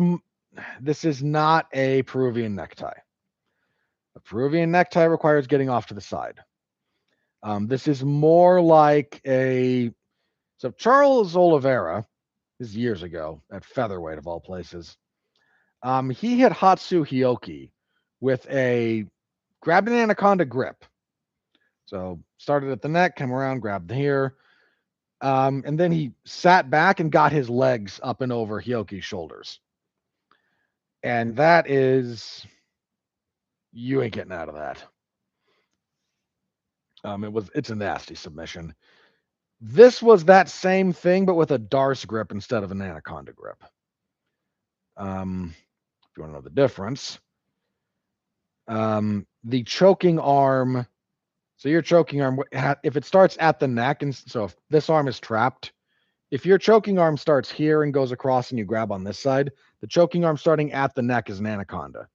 not a Peruvian necktie. A Peruvian necktie requires getting off to the side. This is more like so Charles Oliveira, this is years ago at featherweight of all places. He hit Hatsu Hioki with grabbed an anaconda grip. So started at the neck, came around, grabbed here. And then he sat back and got his legs up and over Hioki's shoulders. And that is, you ain't getting out of that. It's a nasty submission. This was that same thing, but with a Darce grip instead of an Anaconda grip. If you want to know the difference, the choking arm. So your choking arm, if it starts at the neck, and so if this arm is trapped, if your choking arm starts here and goes across and you grab on this side, the choking arm starting at the neck is an Anaconda.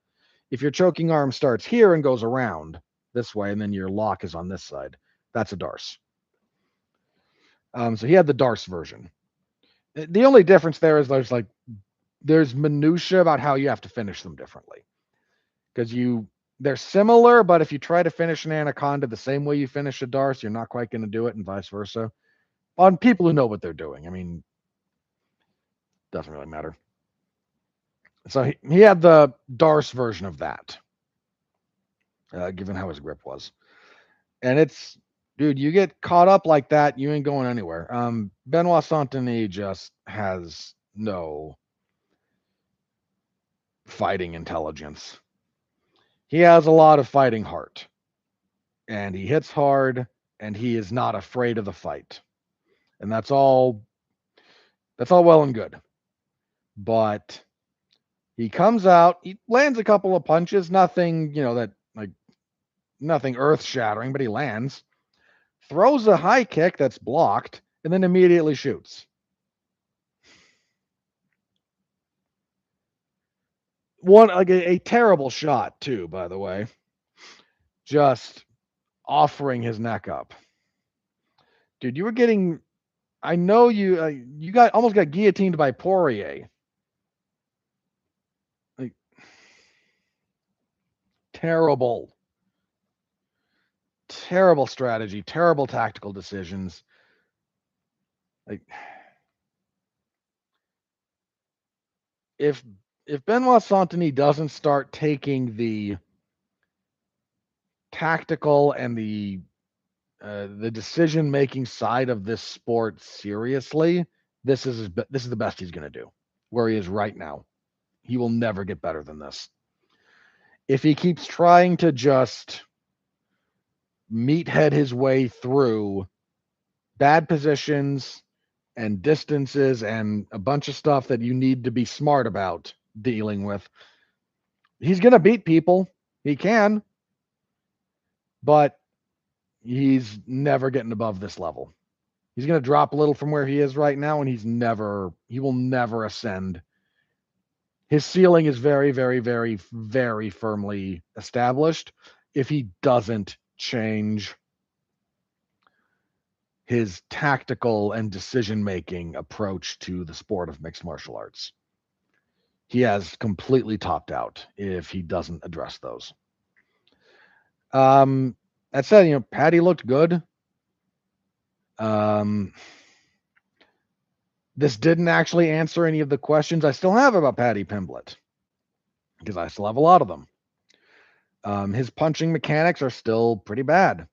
If your choking arm starts here and goes around this way, and then your lock is on this side, that's a Darce. So he had the Darce version. The only difference there is there's minutia about how you have to finish them differently. Because they're similar, but if you try to finish an Anaconda the same way you finish a Darce, you're not quite going to do it, and vice versa. On people who know what they're doing. I mean, doesn't really matter. So he had the Darce version of that, given how his grip was. And it's, dude, you get caught up like that, you ain't going anywhere. Benoit Saint-Denis just has no fighting intelligence. He has a lot of fighting heart, and he hits hard, and he is not afraid of the fight. And that's all well and good. But he comes out, he lands a couple of punches, nothing, nothing earth-shattering, but he lands, throws a high kick that's blocked, and then immediately shoots. A terrible shot, too, by the way. Just offering his neck up. Dude, you were getting... I know you almost got guillotined by Poirier. Terrible strategy, terrible tactical decisions. If Benoit Saint-Denis doesn't start taking the tactical and the decision-making side of this sport seriously, this is the best he's going to do. Where he is right now, he will never get better than this. If he keeps trying to just meathead his way through bad positions and distances and a bunch of stuff that you need to be smart about dealing with, he's going to beat people. He can, but he's never getting above this level. He's going to drop a little from where he is right now, and he will never ascend. His ceiling is very, very, very, very firmly established if he doesn't change his tactical and decision-making approach to the sport of mixed martial arts. He has completely topped out if he doesn't address those. That said, Paddy looked good. This didn't actually answer any of the questions I still have about Paddy Pimblett, because I still have a lot of them. His punching mechanics are still pretty bad.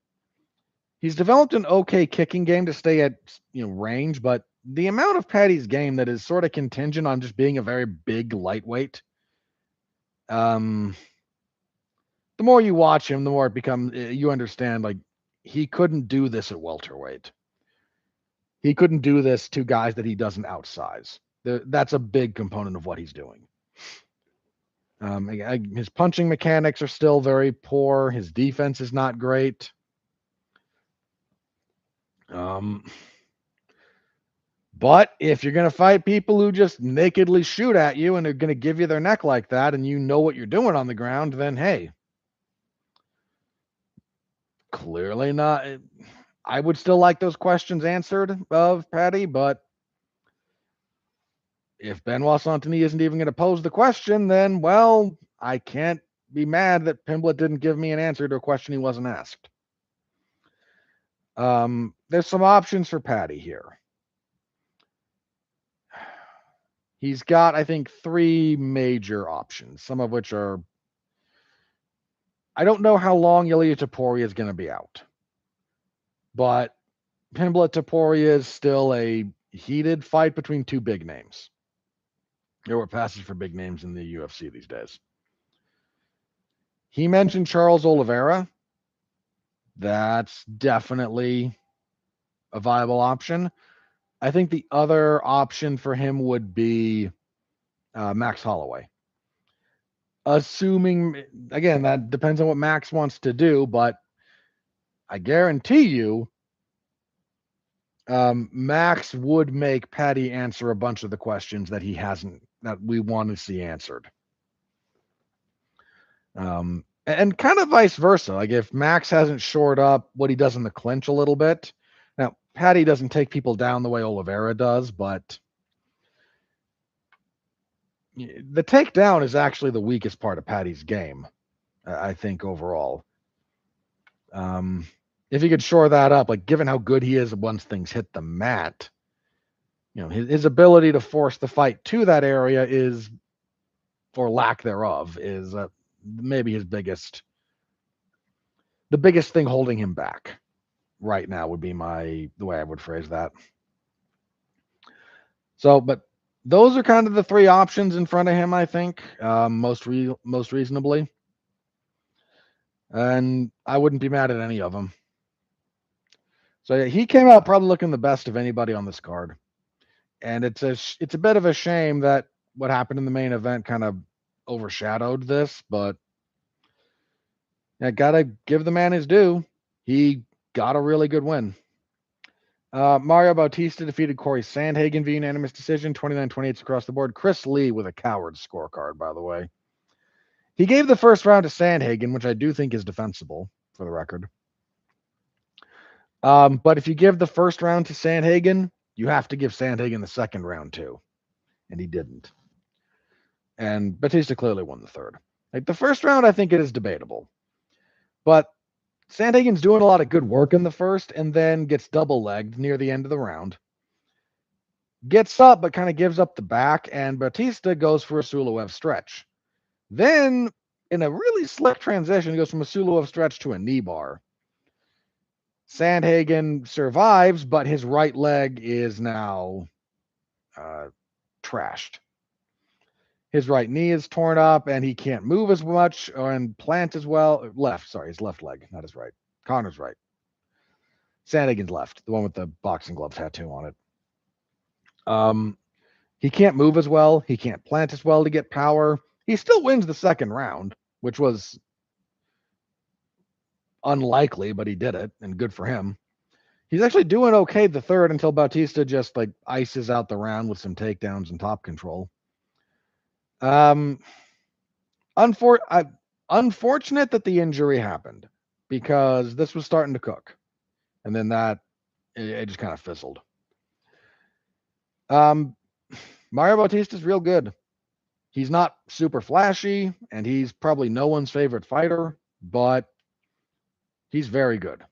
He's developed an okay kicking game to stay at range, but the amount of Paddy's game that is sort of contingent on just being a very big lightweight, the more you watch him, the more it becomes, you understand, he couldn't do this at welterweight. He couldn't do this to guys that he doesn't outsize. That's a big component of what he's doing. His punching mechanics are still very poor. His defense is not great. But if you're going to fight people who just nakedly shoot at you and are going to give you their neck like that, and you know what you're doing on the ground, then hey, clearly not. I would still like those questions answered of Paddy, but if Benoit Saint-Denis isn't even going to pose the question, then, well, I can't be mad that Pimblett didn't give me an answer to a question he wasn't asked. There's some options for Paddy here. He's got, I think, 3 major options, some of which are... I don't know how long Ilia Topuria is going to be out. But Pimblett Topuria is still a heated fight between 2 big names. There were passes for big names in the UFC these days. He mentioned Charles Oliveira. That's definitely a viable option. I think the other option for him would be Max Holloway. Assuming, again, that depends on what Max wants to do, but I guarantee you Max would make Paddy answer a bunch of the questions that he hasn't, that we want to see answered. And kind of vice versa. Like if Max hasn't shored up what he does in the clinch a little bit. Now, Paddy doesn't take people down the way Oliveira does, but the takedown is actually the weakest part of Paddy's game, I think, overall. If he could shore that up, like given how good he is once things hit the mat, his ability to force the fight to that area is, or lack thereof, is maybe the biggest thing holding him back right now would be the way I would phrase that. So, but those are kind of the three options in front of him, I think, most reasonably. And I wouldn't be mad at any of them. So yeah, he came out probably looking the best of anybody on this card. And it's a bit of a shame that what happened in the main event kind of overshadowed this, but I gotta give the man his due. He got a really good win. Mario Bautista defeated Corey Sandhagen via unanimous decision, 29-28 across the board. Chris Lee with a coward's scorecard, by the way. He gave the first round to Sandhagen, which I do think is defensible, for the record. But if you give the first round to Sandhagen, you have to give Sandhagen the second round too. And he didn't. And Batista clearly won the third. Like the first round, I think it is debatable. But Sandhagen's doing a lot of good work in the first and then gets double-legged near the end of the round. Gets up, but kind of gives up the back, and Batista goes for a Suluev stretch. Then, in a really slick transition, he goes from a Suluev stretch to a knee bar. Sandhagen survives, but his right leg is now trashed. His right knee is torn up, and he can't move as much and plant as well. His left leg, not his right. Conor's right. Sandhagen's left, the one with the boxing glove tattoo on it. He can't move as well. He can't plant as well to get power. He still wins the second round, which was unlikely, but he did it, and good for him. He's actually doing okay the third until Bautista just like ices out the round with some takedowns and top control. Unfortunate that the injury happened because this was starting to cook, and then it just kind of fizzled. Mario Bautista's real good. He's not super flashy, and he's probably no one's favorite fighter, but he's very good.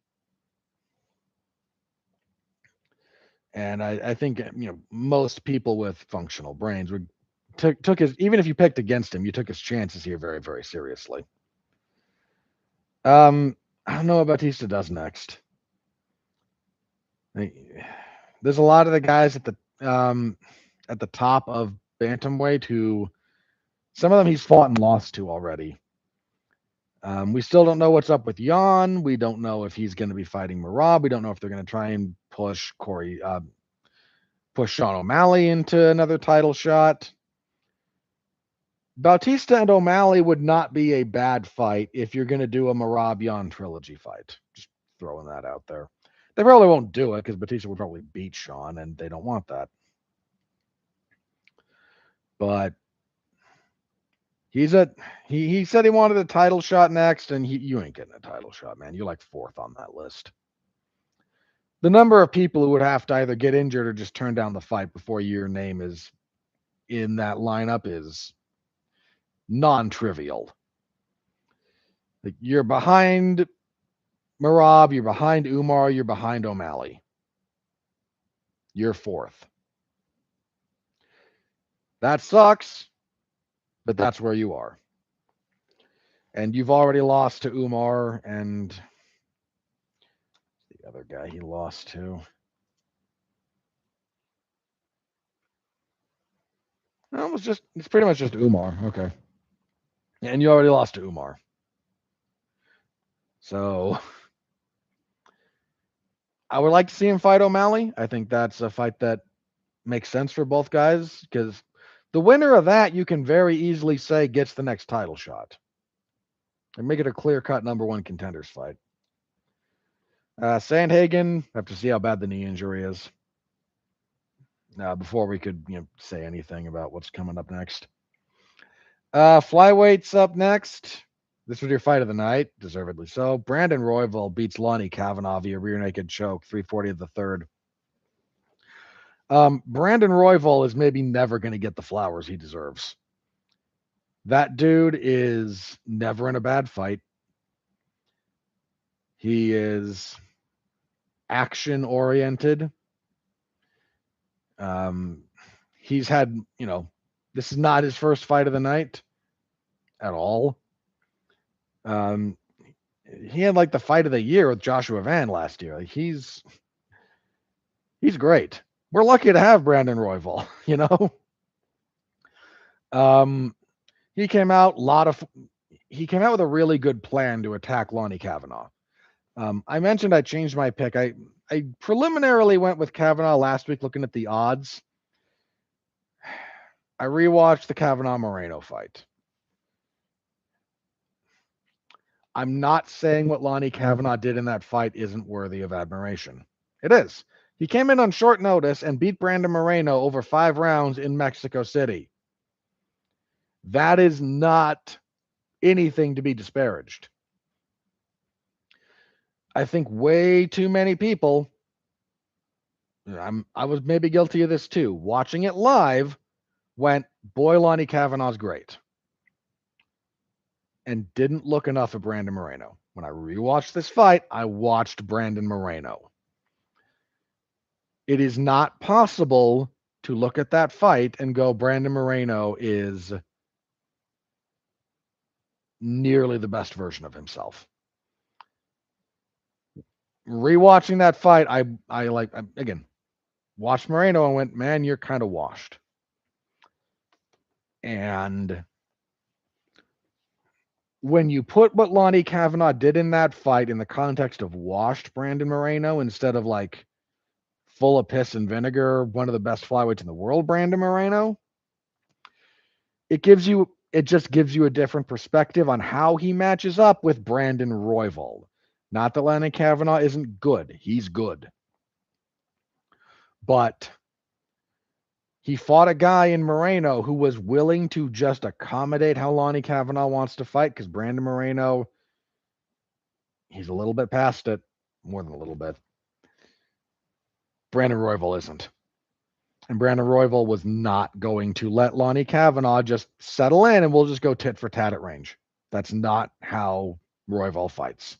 And I think most people with functional brains would took his, even if you picked against him, you took his chances here very, very seriously. I don't know what Bautista does next. There's a lot of the guys at the top of bantamweight who some of them he's fought and lost to already. We still don't know what's up with Jan. We don't know if he's going to be fighting Merab. We don't know if they're going to try and push Sean O'Malley into another title shot. Bautista and O'Malley would not be a bad fight if you're going to do a Merab Jan trilogy fight. Just throwing that out there. They probably won't do it because Bautista would probably beat Sean, and they don't want that. But he said he wanted a title shot next, and you ain't getting a title shot, man. You're like fourth on that list. The number of people who would have to either get injured or just turn down the fight before your name is in that lineup is non-trivial. Like you're behind Merab, you're behind Umar, you're behind O'Malley. You're fourth. That sucks, but that's where you are. And you've already lost to Umar and the other guy he lost to. No, it's pretty much just Umar. Okay. And you already lost to Umar. So I would like to see him fight O'Malley. I think that's a fight that makes sense for both guys because the winner of that, you can very easily say, gets the next title shot and make it a clear cut #1 contenders fight. Sandhagen, have to see how bad the knee injury is before we could say anything about what's coming up next. Flyweights up next. This was your fight of the night, deservedly so. Brandon Royval beats Lonnie Kavanaugh via rear naked choke, 340 of the third. Brandon Royval is maybe never going to get the flowers he deserves. That dude is never in a bad fight. He is action oriented. He's had, this is not his first fight of the night at all. He had like the fight of the year with Joshua Van last year. Like, he's great. We're lucky to have Brandon Royval, He came out with a really good plan to attack Lonnie Kavanaugh. I mentioned I changed my pick. I preliminarily went with Kavanaugh last week looking at the odds. I rewatched the Kavanaugh Moreno fight. I'm not saying what Lonnie Kavanaugh did in that fight isn't worthy of admiration. It is. He came in on short notice and beat Brandon Moreno over 5 rounds in Mexico City. That is not anything to be disparaged. I think way too many people, I was maybe guilty of this too, watching it live, went, boy, Lonnie Kavanaugh's great, and didn't look enough at Brandon Moreno. When I rewatched this fight, I watched Brandon Moreno. It is not possible to look at that fight and go, Brandon Moreno is nearly the best version of himself. Rewatching that fight, I again watched Moreno and went, man, you're kind of washed. And when you put what Lonnie Kavanaugh did in that fight in the context of washed Brandon Moreno instead of like full of piss and vinegar, one of the best flyweights in the world, Brandon Moreno, it just gives you a different perspective on how he matches up with Brandon Royval. Not that Lonnie Kavanaugh isn't good. He's good. But he fought a guy in Moreno who was willing to just accommodate how Lonnie Kavanaugh wants to fight because Brandon Moreno, he's a little bit past it, more than a little bit. Brandon Royval isn't. And Brandon Royval was not going to let Lonnie Kavanaugh just settle in and we'll just go tit for tat at range. That's not how Royval fights.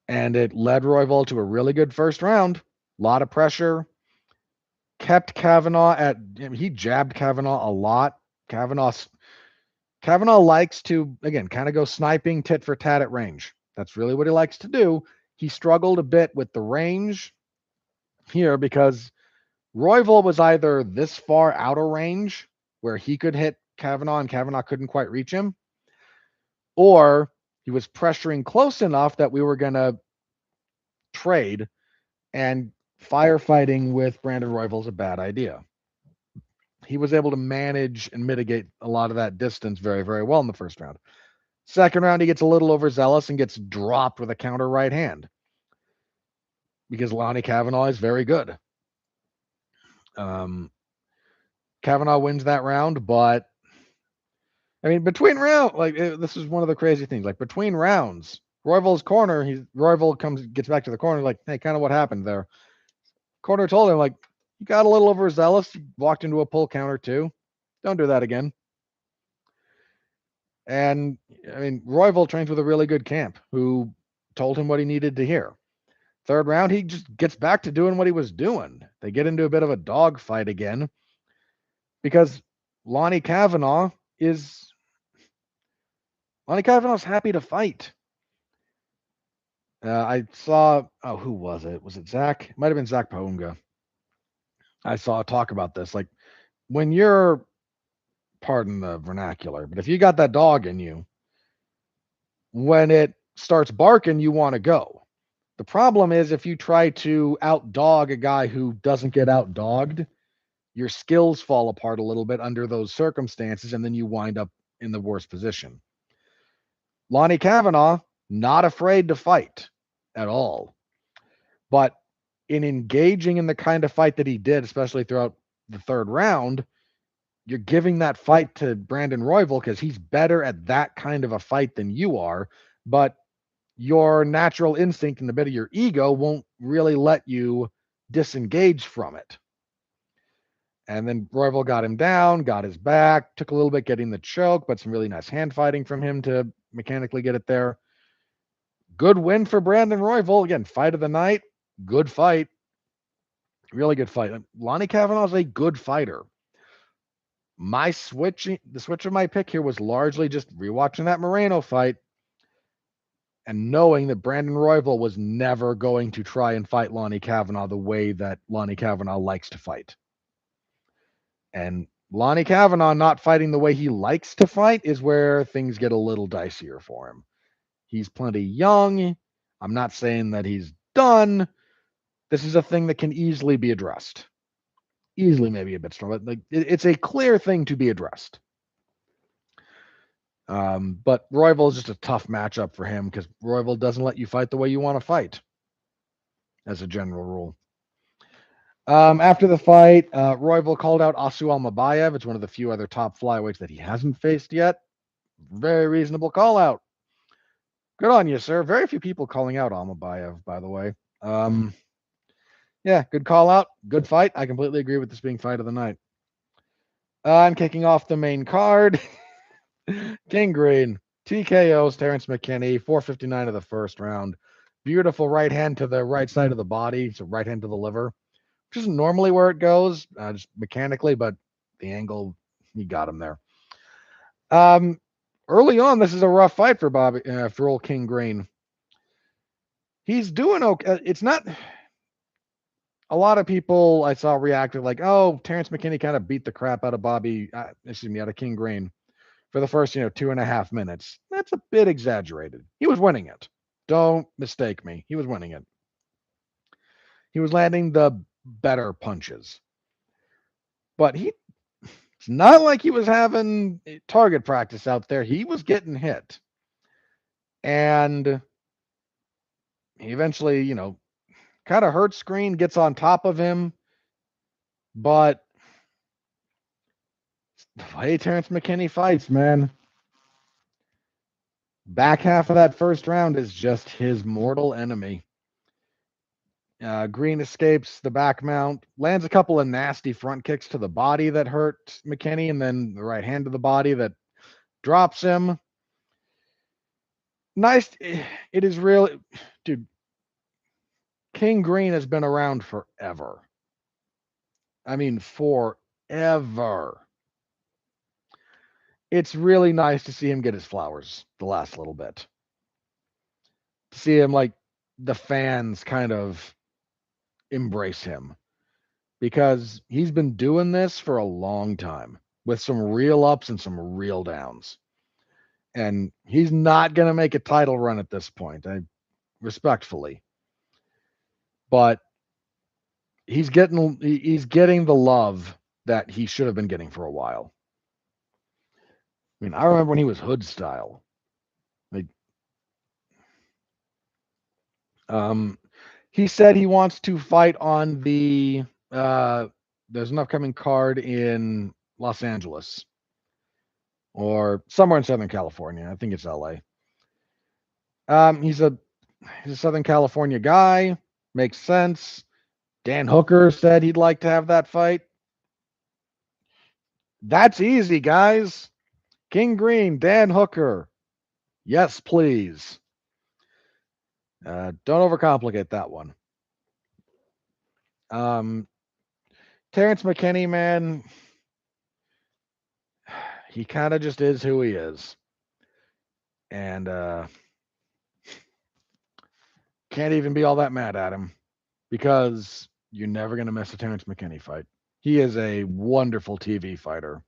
And it led Royval to a really good first round. A lot of pressure. Kept Kavanaugh he jabbed Kavanaugh a lot. Kavanaugh likes to, again, kind of go sniping tit for tat at range. That's really what he likes to do. He struggled a bit with the range here because Royval was either this far out of range where he could hit Kavanaugh and Kavanaugh couldn't quite reach him, or he was pressuring close enough that we were going to trade, and firefighting with Brandon Royval is a bad idea. He was able to manage and mitigate a lot of that distance very, very well in the first round. Second round, he gets a little overzealous and gets dropped with a counter right hand because Lonnie Kavanaugh is very good. Kavanaugh wins that round, but I mean, between rounds, this is one of the crazy things. Like between rounds, Royval's corner, Royval gets back to the corner, like, hey, kind of what happened there. Corner told him, like, you got a little overzealous. You walked into a pull counter too. Don't do that again. And I mean, Royval trains with a really good camp who told him what he needed to hear. Third round, he just gets back to doing what he was doing. They get into a bit of a dog fight again because Lonnie Kavanaugh's happy to fight. I saw, who was it? Was it Zach? It might have been Zach Paunga. I saw a talk about this. Like, when you're, pardon the vernacular, but if you got that dog in you, when it starts barking, you want to go. The problem is if you try to outdog a guy who doesn't get outdogged, your skills fall apart a little bit under those circumstances, and then you wind up in the worst position. Lonnie Kavanaugh, not afraid to fight at all. But in engaging in the kind of fight that he did, especially throughout the third round, you're giving that fight to Brandon Royval because he's better at that kind of a fight than you are. But your natural instinct and a bit of your ego won't really let you disengage from it. And then Royval got him down, got his back, took a little bit getting the choke, but some really nice hand fighting from him to mechanically get it there. Good win for Brandon Royval. Again, fight of the night. Good fight. Really good fight. Lonnie Kavanaugh is a good fighter. The switch of my pick here was largely just rewatching that Moreno fight and knowing that Brandon Royval was never going to try and fight Lonnie Kavanaugh the way that Lonnie Kavanaugh likes to fight. And Lonnie Kavanaugh not fighting the way he likes to fight is where things get a little dicier for him. He's plenty young. I'm not saying that he's done. This is a thing that can easily be addressed. Easily, maybe a bit strong, but like it's a clear thing to be addressed. But Royval is just a tough matchup for him because Royval doesn't let you fight the way you want to fight, as a general rule. After the fight, Royval called out Asu Almabayev. It's one of the few other top flyweights that he hasn't faced yet. Very reasonable call out. Good on you, sir. Very few people calling out Almabayev, by the way. Yeah, good call out. Good fight. I completely agree with this being fight of the night. And kicking off the main card, King Green, TKO's Terrence McKinney, 4:59 of the first round. Beautiful right hand to the right side of the body, so right hand to the liver, which isn't normally where it goes, just mechanically, but the angle, he got him there. Early on, this is a rough fight for old King Green. He's doing okay. It's not. A lot of people I saw reacted like, "Oh, Terrence McKinney kind of beat the crap out of out of King Green for the first, 2.5 minutes." That's a bit exaggerated. He was winning it. Don't mistake me. He was winning it. He was landing the better punches. But it's not like he was having target practice out there. He was getting hit. And he eventually, kind of hurts Green, gets on top of him. But the way Terrence McKinney fights, man. Back half of that first round is just his mortal enemy. Green escapes the back mount, lands a couple of nasty front kicks to the body that hurt McKinney, and then the right hand to the body that drops him. Nice. It is really, dude. King Green has been around forever. I mean, forever. It's really nice to see him get his flowers the last little bit. To see him, like, the fans kind of embrace him because he's been doing this for a long time with some real ups and some real downs. And he's not going to make a title run at this point, respectfully. But he's getting the love that he should have been getting for a while. I mean, I remember when he was hood style. Like, he said he wants to fight on the there's an upcoming card in Los Angeles or somewhere in Southern California. I think it's LA. He's a Southern California guy. Makes sense. Dan Hooker said he'd like to have that fight. That's easy, guys. King Green, Dan Hooker. Yes, please. Don't overcomplicate that one. Terrence McKinney, man, he kind of just is who he is. And can't even be all that mad at him because you're never going to miss a Terrence McKinney fight. He is a wonderful TV fighter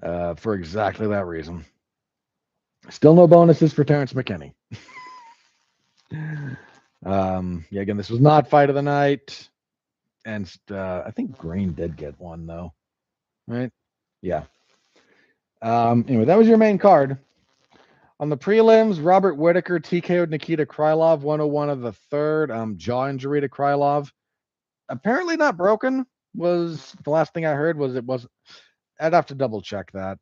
for exactly that reason. Still no bonuses for Terrence McKinney. Yeah, again, this was not fight of the night. And I think Green did get one, though. Right? Yeah. Anyway, that was your main card. On the prelims, Robert Whittaker TKO'd Nikita Krylov, 101 of the third. Jaw injury to Krylov. Apparently not broken, was the last thing I heard. It wasn't. I'd have to double check that.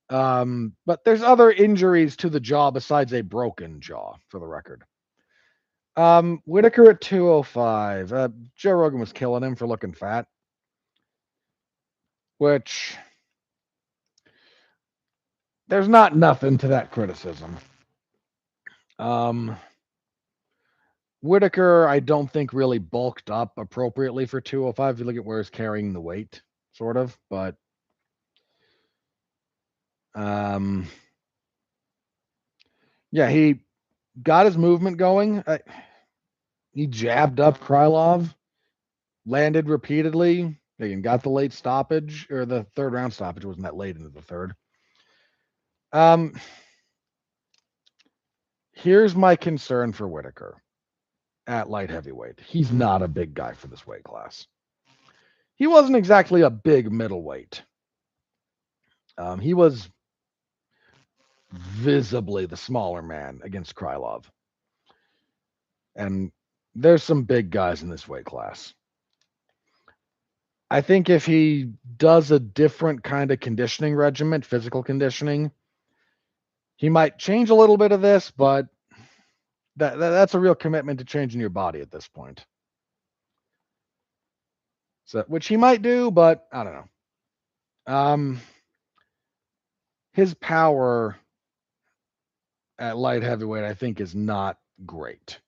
But there's other injuries to the jaw besides a broken jaw, for the record. Whittaker at 205. Joe Rogan was killing him for looking fat, which there's not nothing to that criticism. Whittaker, I don't think really bulked up appropriately for 205. If you look at where he's carrying the weight, sort of, but yeah, he got his movement going. He jabbed up Krylov, landed repeatedly. Again, got the late stoppage, or the third round stoppage. Wasn't that late into the third. Here's my concern for Whittaker at light heavyweight. He's not a big guy for this weight class. He wasn't exactly a big middleweight. He was visibly the smaller man against Krylov. And there's some big guys in this weight class. I think if he does a different kind of conditioning regimen, physical conditioning, he might change a little bit of this, but that's a real commitment to changing your body at this point. So, which he might do, but I don't know. His power at light heavyweight, I think, is not great.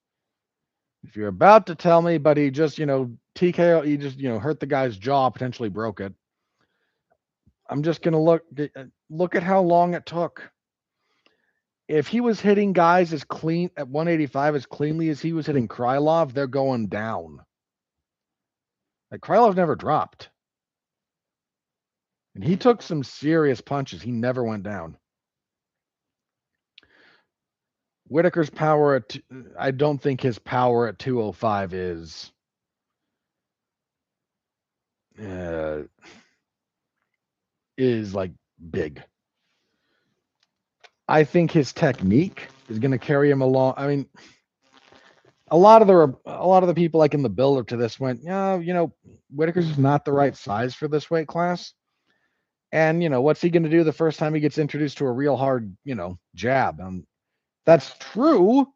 If you're about to tell me, but he just, TKO, he just, hurt the guy's jaw, potentially broke it. I'm just going to look at how long it took. If he was hitting guys as clean at 185 as cleanly as he was hitting Krylov, they're going down. Like Krylov never dropped. And he took some serious punches. He never went down. Whittaker's power I don't think his power at 205 is like big. I think his technique is going to carry him along. I mean, a lot of the people like in the build up to this went, Whittaker's not the right size for this weight class. And what's he going to do the first time he gets introduced to a real hard, jab? That's true.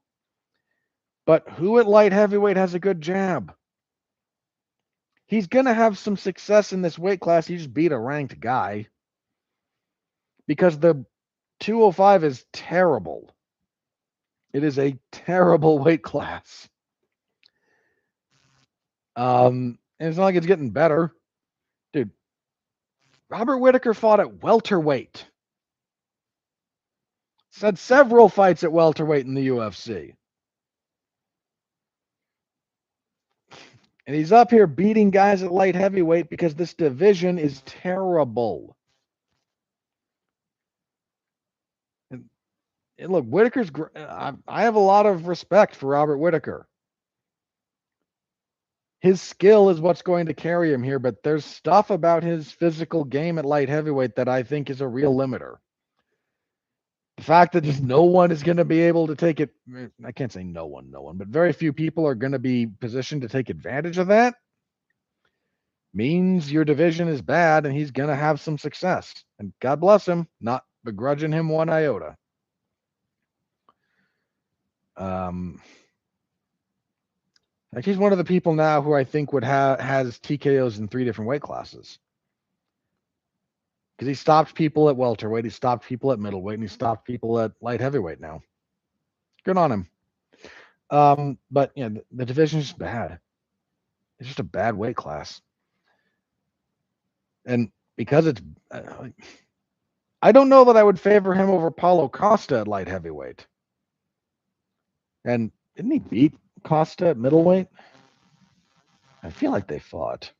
But who at light heavyweight has a good jab? He's going to have some success in this weight class. He just beat a ranked guy. Because the 205 is terrible. It is a terrible weight class. And it's not like it's getting better. Dude, Robert Whittaker fought at welterweight. He's had several fights at welterweight in the UFC. And he's up here beating guys at light heavyweight because this division is terrible. And look, Whittaker's I have a lot of respect for Robert Whittaker. His skill is what's going to carry him here, but there's stuff about his physical game at light heavyweight that I think is a real limiter. The fact that just no one is going to be able to take it, I can't say no one, but very few people are going to be positioned to take advantage of that, means your division is bad and he's going to have some success. And God bless him, not begrudging him one iota. Like he's one of the people now who I think has TKOs in 3 different weight classes. Because he stopped people at welterweight, he stopped people at middleweight, and he stopped people at light heavyweight now. Good on him. But the division is just bad. It's just a bad weight class. And because it's, I don't know that I would favor him over Paulo Costa at light heavyweight. And didn't he beat Costa at middleweight? I feel like they fought.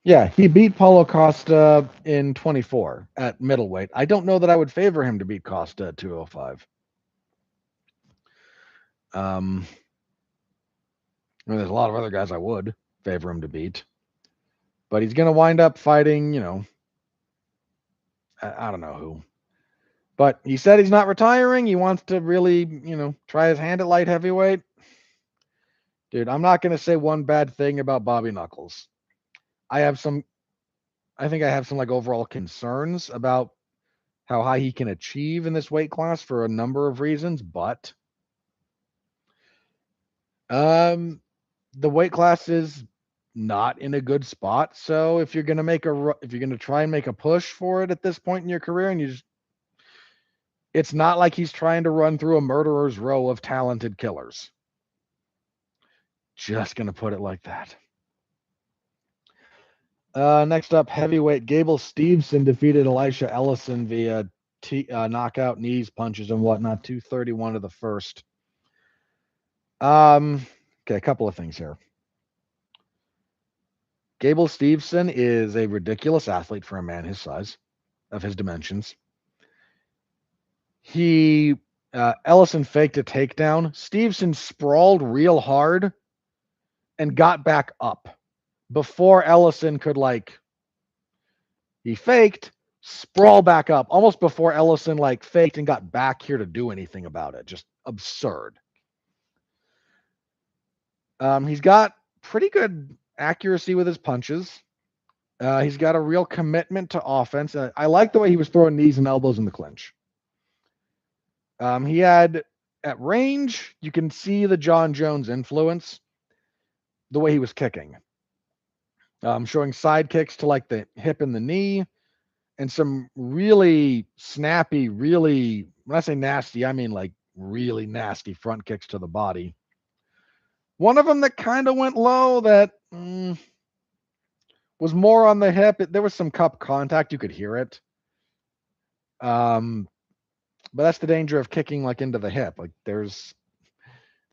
Yeah, he beat Paulo Costa in 24 at middleweight. I don't know that I would favor him to beat Costa at 205. I mean, there's a lot of other guys I would favor him to beat, but he's going to wind up fighting, I don't know who. But he said he's not retiring. He wants to really, try his hand at light heavyweight. Dude, I'm not going to say one bad thing about Bobby Knuckles. I think I have some like overall concerns about how high he can achieve in this weight class for a number of reasons, but the weight class is not in a good spot. So if you're going to try and make a push for it at this point in your career and it's not like he's trying to run through a murderer's row of talented killers. Just going to put it like that. Next up, heavyweight Gable Steveson defeated Elisha Ellison via knockout, knees, punches, and whatnot. 231 to the first. Okay, a couple of things here. Gable Steveson is a ridiculous athlete for a man his size, of his dimensions. Ellison faked a takedown. Steveson sprawled real hard and got back up before Ellison could he faked, sprawl back up almost before Ellison faked and got back here to do anything about it. Just absurd. He's got pretty good accuracy with his punches. He's got a real commitment to offense. I like the way he was throwing knees and elbows in the clinch. He had at range, you can see the John Jones influence, the way he was kicking. Showing side kicks to the hip and the knee, and some really snappy, really, when I say nasty, I mean really nasty front kicks to the body. One of them that kind of went low that was more on the hip. There was some cup contact. You could hear it. But that's the danger of kicking into the hip.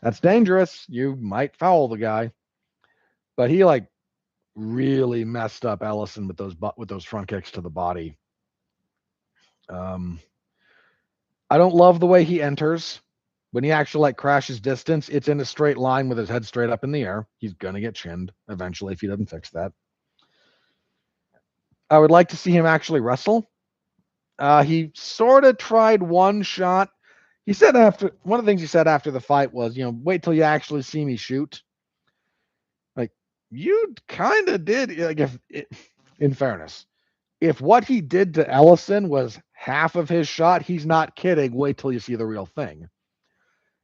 That's dangerous. You might foul the guy. But he really messed up Ellison with those front kicks to the body. I don't love the way he enters. When he actually crashes distance, it's in a straight line with his head straight up in the air. He's gonna get chinned eventually if he doesn't fix that. I would like to see him actually wrestle. He sort of tried one shot. He said one of the things he said after the fight was, wait till you actually see me shoot. You kind of did. In fairness, if what he did to Ellison was half of his shot, he's not kidding. Wait till you see the real thing.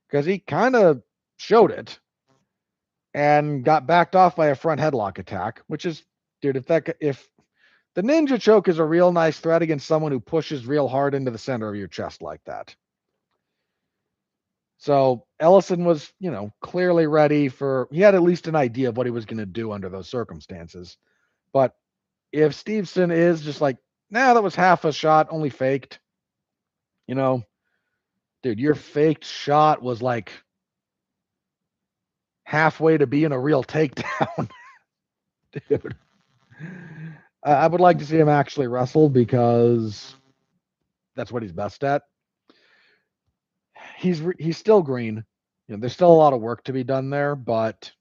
Because he kind of showed it and got backed off by a front headlock attack, which is, dude, if the ninja choke is a real nice threat against someone who pushes real hard into the center of your chest like that. So Ellison was, clearly ready he had at least an idea of what he was going to do under those circumstances. But if Steveson is just that was half a shot, only faked, dude, your faked shot was halfway to being a real takedown. Dude. I would like to see him actually wrestle because that's what he's best at. He's still green. There's still a lot of work to be done there, but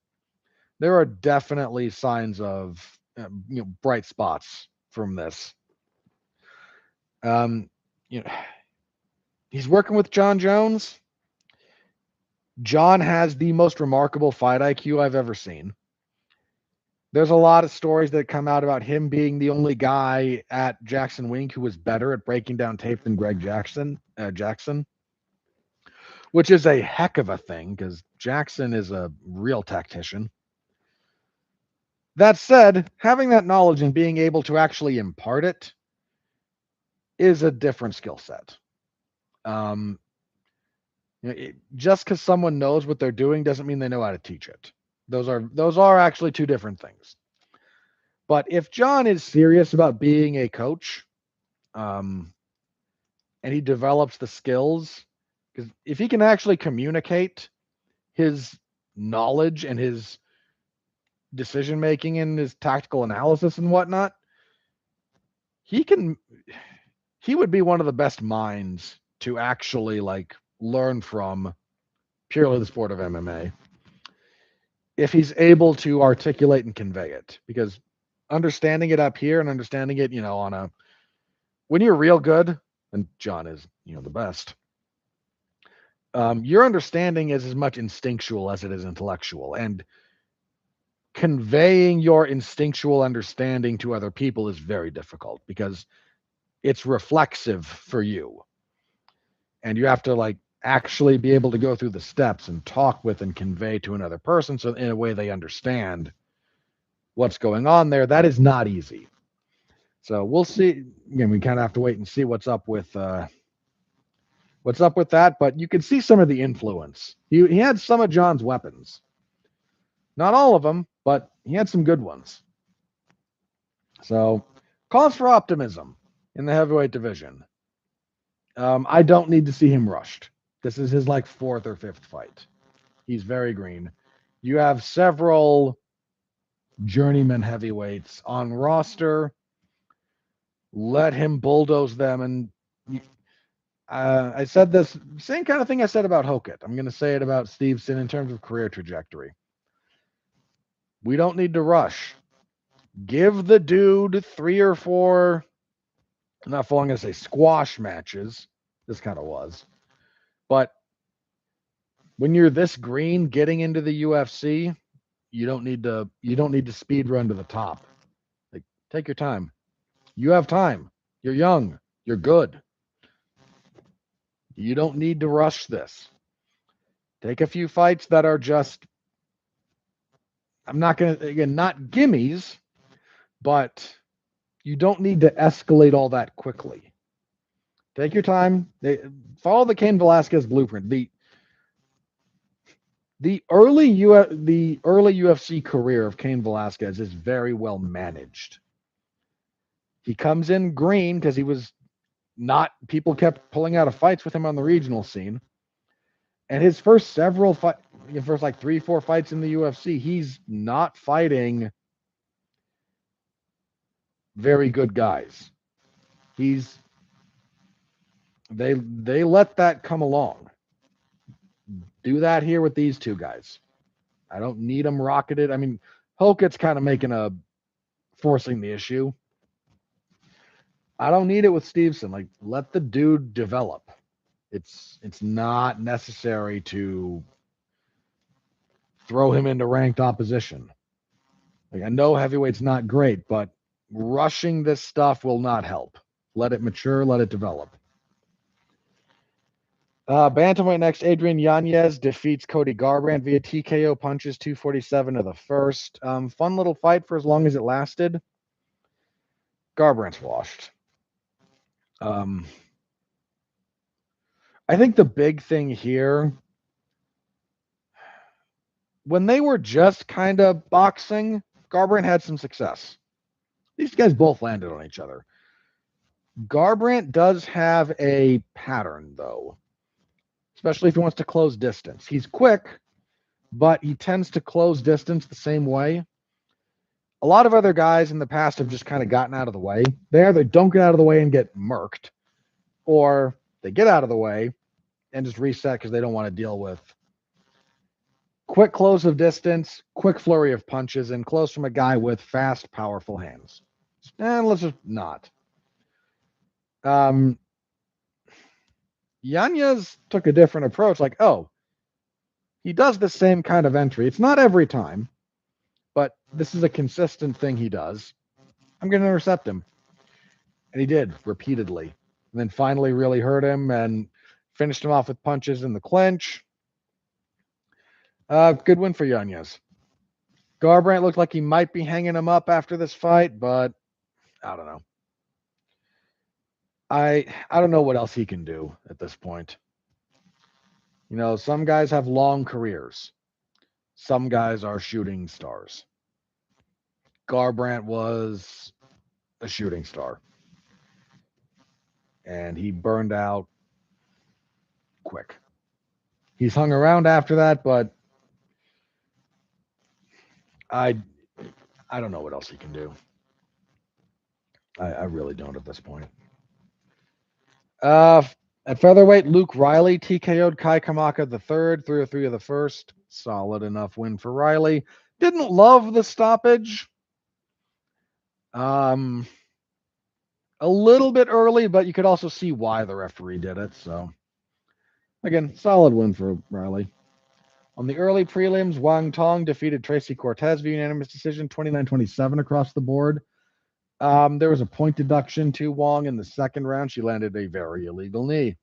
there are definitely signs of bright spots from this. He's working with John Jones. John has the most remarkable fight IQ I've ever seen. There's a lot of stories that come out about him being the only guy at Jackson Wink who was better at breaking down tape than Greg Jackson, which is a heck of a thing because Jackson is a real tactician. That said, having that knowledge and being able to actually impart it is a different skill set. Just because someone knows what they're doing doesn't mean they know how to teach it. Those are actually two different things. But if John is serious about being a coach, and he develops the skills, Because if he can actually communicate his knowledge and his decision making and his tactical analysis and whatnot, he would be one of the best minds to actually like learn from purely the sport of MMA if he's able to articulate and convey it. Because understanding it up here and understanding it, on a when you're real good, and John is, the best, your understanding is as much instinctual as it is intellectual. And conveying your instinctual understanding to other people is very difficult because it's reflexive for you. And you have to like actually be able to go through the steps and talk with and convey to another person so in a way they understand what's going on there. That is not easy. So we'll see. Again, we kind of have to wait and see what's up with that. But you can see some of the influence. He had some of John's weapons. Not all of them, but he had some good ones. So cause for optimism in the heavyweight division. I don't need to see him rushed. This is his like fourth or fifth fight. He's very green. You have several journeyman heavyweights on roster. Let him bulldoze them. And I said this same kind of thing I said about Hokett. I'm going to say it about Stevenson in terms of career trajectory. We don't need to rush. Give the dude 3 or 4, not for long to say squash matches. This kind of was. But when you're this green getting into the UFC, you don't need to speed run to the top. Like, take your time. You have time. You're young. You're good. You don't need to rush this. Take a few fights that are just, I'm not going to, again, not gimmies, but you don't need to escalate all that quickly. Take your time. Follow the Cain Velasquez blueprint. The early UFC career of Cain Velasquez is very well managed. He comes in green because he was not, people kept pulling out of fights with him on the regional scene. And his first first like 3-4 fights in the UFC, he's not fighting very good guys. They let that come along. Do that here with these two guys. I don't need them rocketed. I mean, Hokett's kind of forcing the issue. I don't need it with Stevenson. Like, let the dude develop. It's not necessary to throw him into ranked opposition. Like, I know heavyweight's not great, but rushing this stuff will not help. Let it mature, let it develop. Bantamweight next, Adrian Yanez defeats Cody Garbrandt via TKO punches, 247 of the first. Fun little fight for as long as it lasted. Garbrandt's washed. I think the big thing here, when they were just kind of boxing, Garbrandt had some success. These guys both landed on each other. Garbrandt does have a pattern, though, especially if he wants to close distance. He's quick, but he tends to close distance the same way. A lot of other guys in the past have just kind of gotten out of the way. They either don't get out of the way and get murked, or they get out of the way and just reset because they don't want to deal with quick close of distance, quick flurry of punches, and close from a guy with fast, powerful hands. And let's just not. Yanez took a different approach. Like, oh, he does the same kind of entry. It's not every time, but this is a consistent thing he does. I'm going to intercept him. And he did repeatedly. And then finally really hurt him and finished him off with punches in the clinch. Good win for Yanez. Garbrandt looked like he might be hanging him up after this fight, but I don't know. I don't know what else he can do at this point. You know, some guys have long careers. Some guys are shooting stars. Garbrandt was a shooting star. And he burned out quick. He's hung around after that, but I don't know what else he can do. I really don't at this point. At featherweight, Luke Riley TKO'd Kai Kamaka the third, 3-3 of the first. Solid enough win for Riley. Didn't love the stoppage. A little bit early, but you could also see why the referee did it. So, again, solid win for Riley. On the early prelims, Wang Tong defeated Tracy Cortez via unanimous decision, 29-27 across the board. There was a point deduction to Wong in the second round. She landed a very illegal knee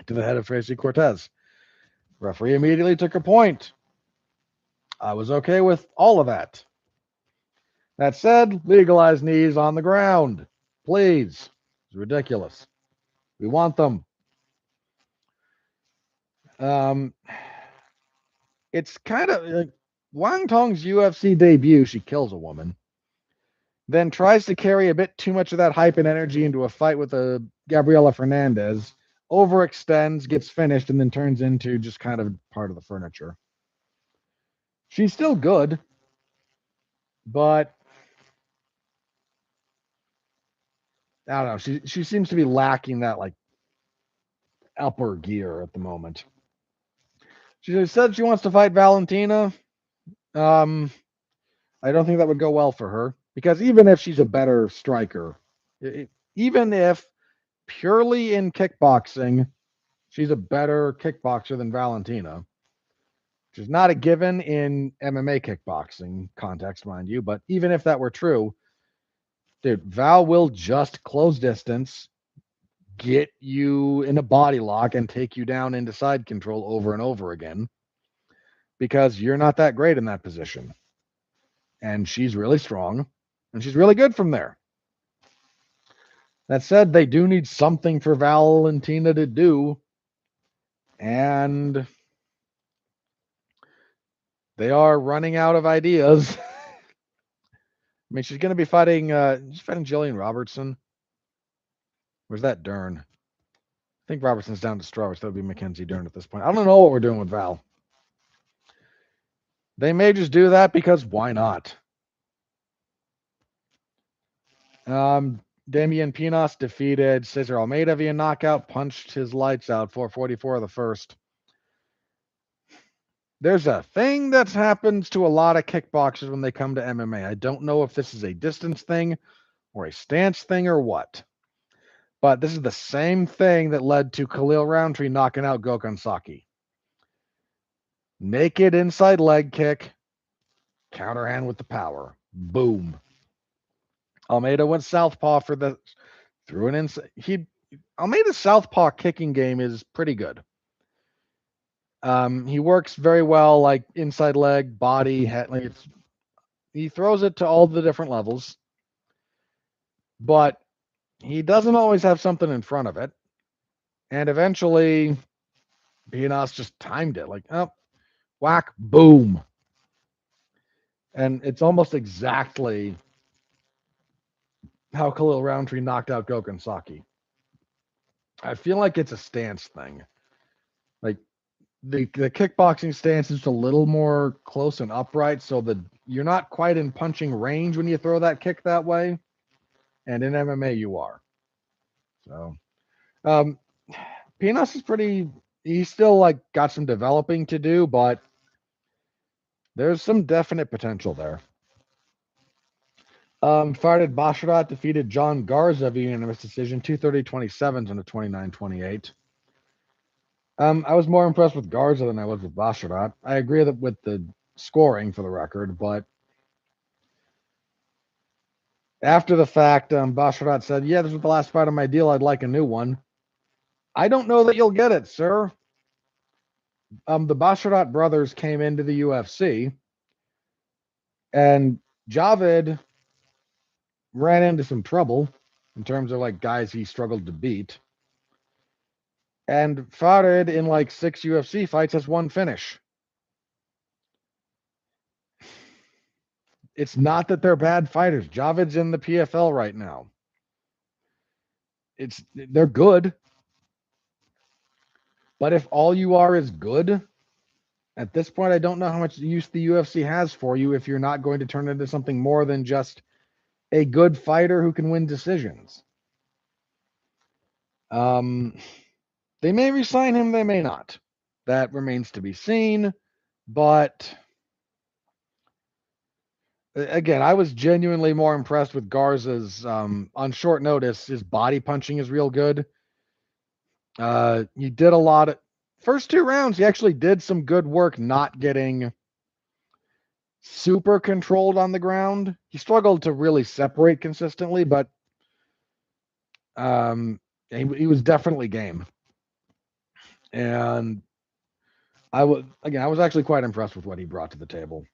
to the head of Tracy Cortez. Referee immediately took a point. I was okay with all of that. That said, legalize knees on the ground. Please. It's ridiculous. We want them. It's kind of like Wang Tong's UFC debut. She kills a woman, then tries to carry a bit too much of that hype and energy into a fight with a Gabriela Fernandez, overextends, gets finished, and then turns into just kind of part of the furniture. She's still good, but I don't know. She seems to be lacking that like upper gear at the moment. She said she wants to fight Valentina. I don't think that would go well for her because even if she's a better striker, even if purely in kickboxing, she's a better kickboxer than Valentina, which is not a given in MMA kickboxing context, mind you. But even if that were true, dude, Val will just close distance, get you in a body lock, and take you down into side control over and over again because you're not that great in that position. And she's really strong, and she's really good from there. That said, they do need something for Valentina to do, and they are running out of ideas. I mean, she's going to be fighting. She's fighting Jillian Robertson. Where's that Dern? I think Robertson's down to strawweight. So that would be Mackenzie Dern at this point. I don't know what we're doing with Val. They may just do that because why not? Damian Pinos defeated Cesar Almeida via knockout, punched his lights out, 444 of the first. There's a thing that happens to a lot of kickboxers when they come to MMA. I don't know if this is a distance thing or a stance thing or what. But this is the same thing that led to Khalil Roundtree knocking out Gokhan Saki. Naked inside leg kick, counterhand with the power. Boom. Almeida went southpaw for the through an inside. Almeida's southpaw kicking game is pretty good. He works very well, like inside leg, body, head. Like he throws it to all the different levels, but he doesn't always have something in front of it. And eventually, Pinos just timed it, like, oh, whack, boom. And it's almost exactly how Khalil Roundtree knocked out Gokhan Saki. I feel like it's a stance thing. Like the kickboxing stance is a little more close and upright, so that you're not quite in punching range when you throw that kick that way. And in MMA, you are. So, Pinos is pretty. He's still like got some developing to do, but there's some definite potential there. Farded Basharat defeated John Garza via unanimous decision, 230-27 on a 29-28. I was more impressed with Garza than I was with Basharat. I agree that with the scoring for the record, but after the fact, Basharat said, yeah, this was the last fight of my deal. I'd like a new one. I don't know that you'll get it, sir. The Basharat brothers came into the UFC, and Javed ran into some trouble in terms of like guys he struggled to beat. And Farid in like 6 UFC fights has one finish. It's not that they're bad fighters. Javed's in the PFL right now. They're good. But if all you are is good, at this point, I don't know how much use the UFC has for you if you're not going to turn into something more than just a good fighter who can win decisions. They may resign him, they may not. That remains to be seen. But again, I was genuinely more impressed with Garza's on short notice. His body punching is real good. He did a lot of first 2 rounds. He actually did some good work not getting super controlled on the ground. He struggled to really separate consistently, but he was definitely game. And I was actually quite impressed with what he brought to the table.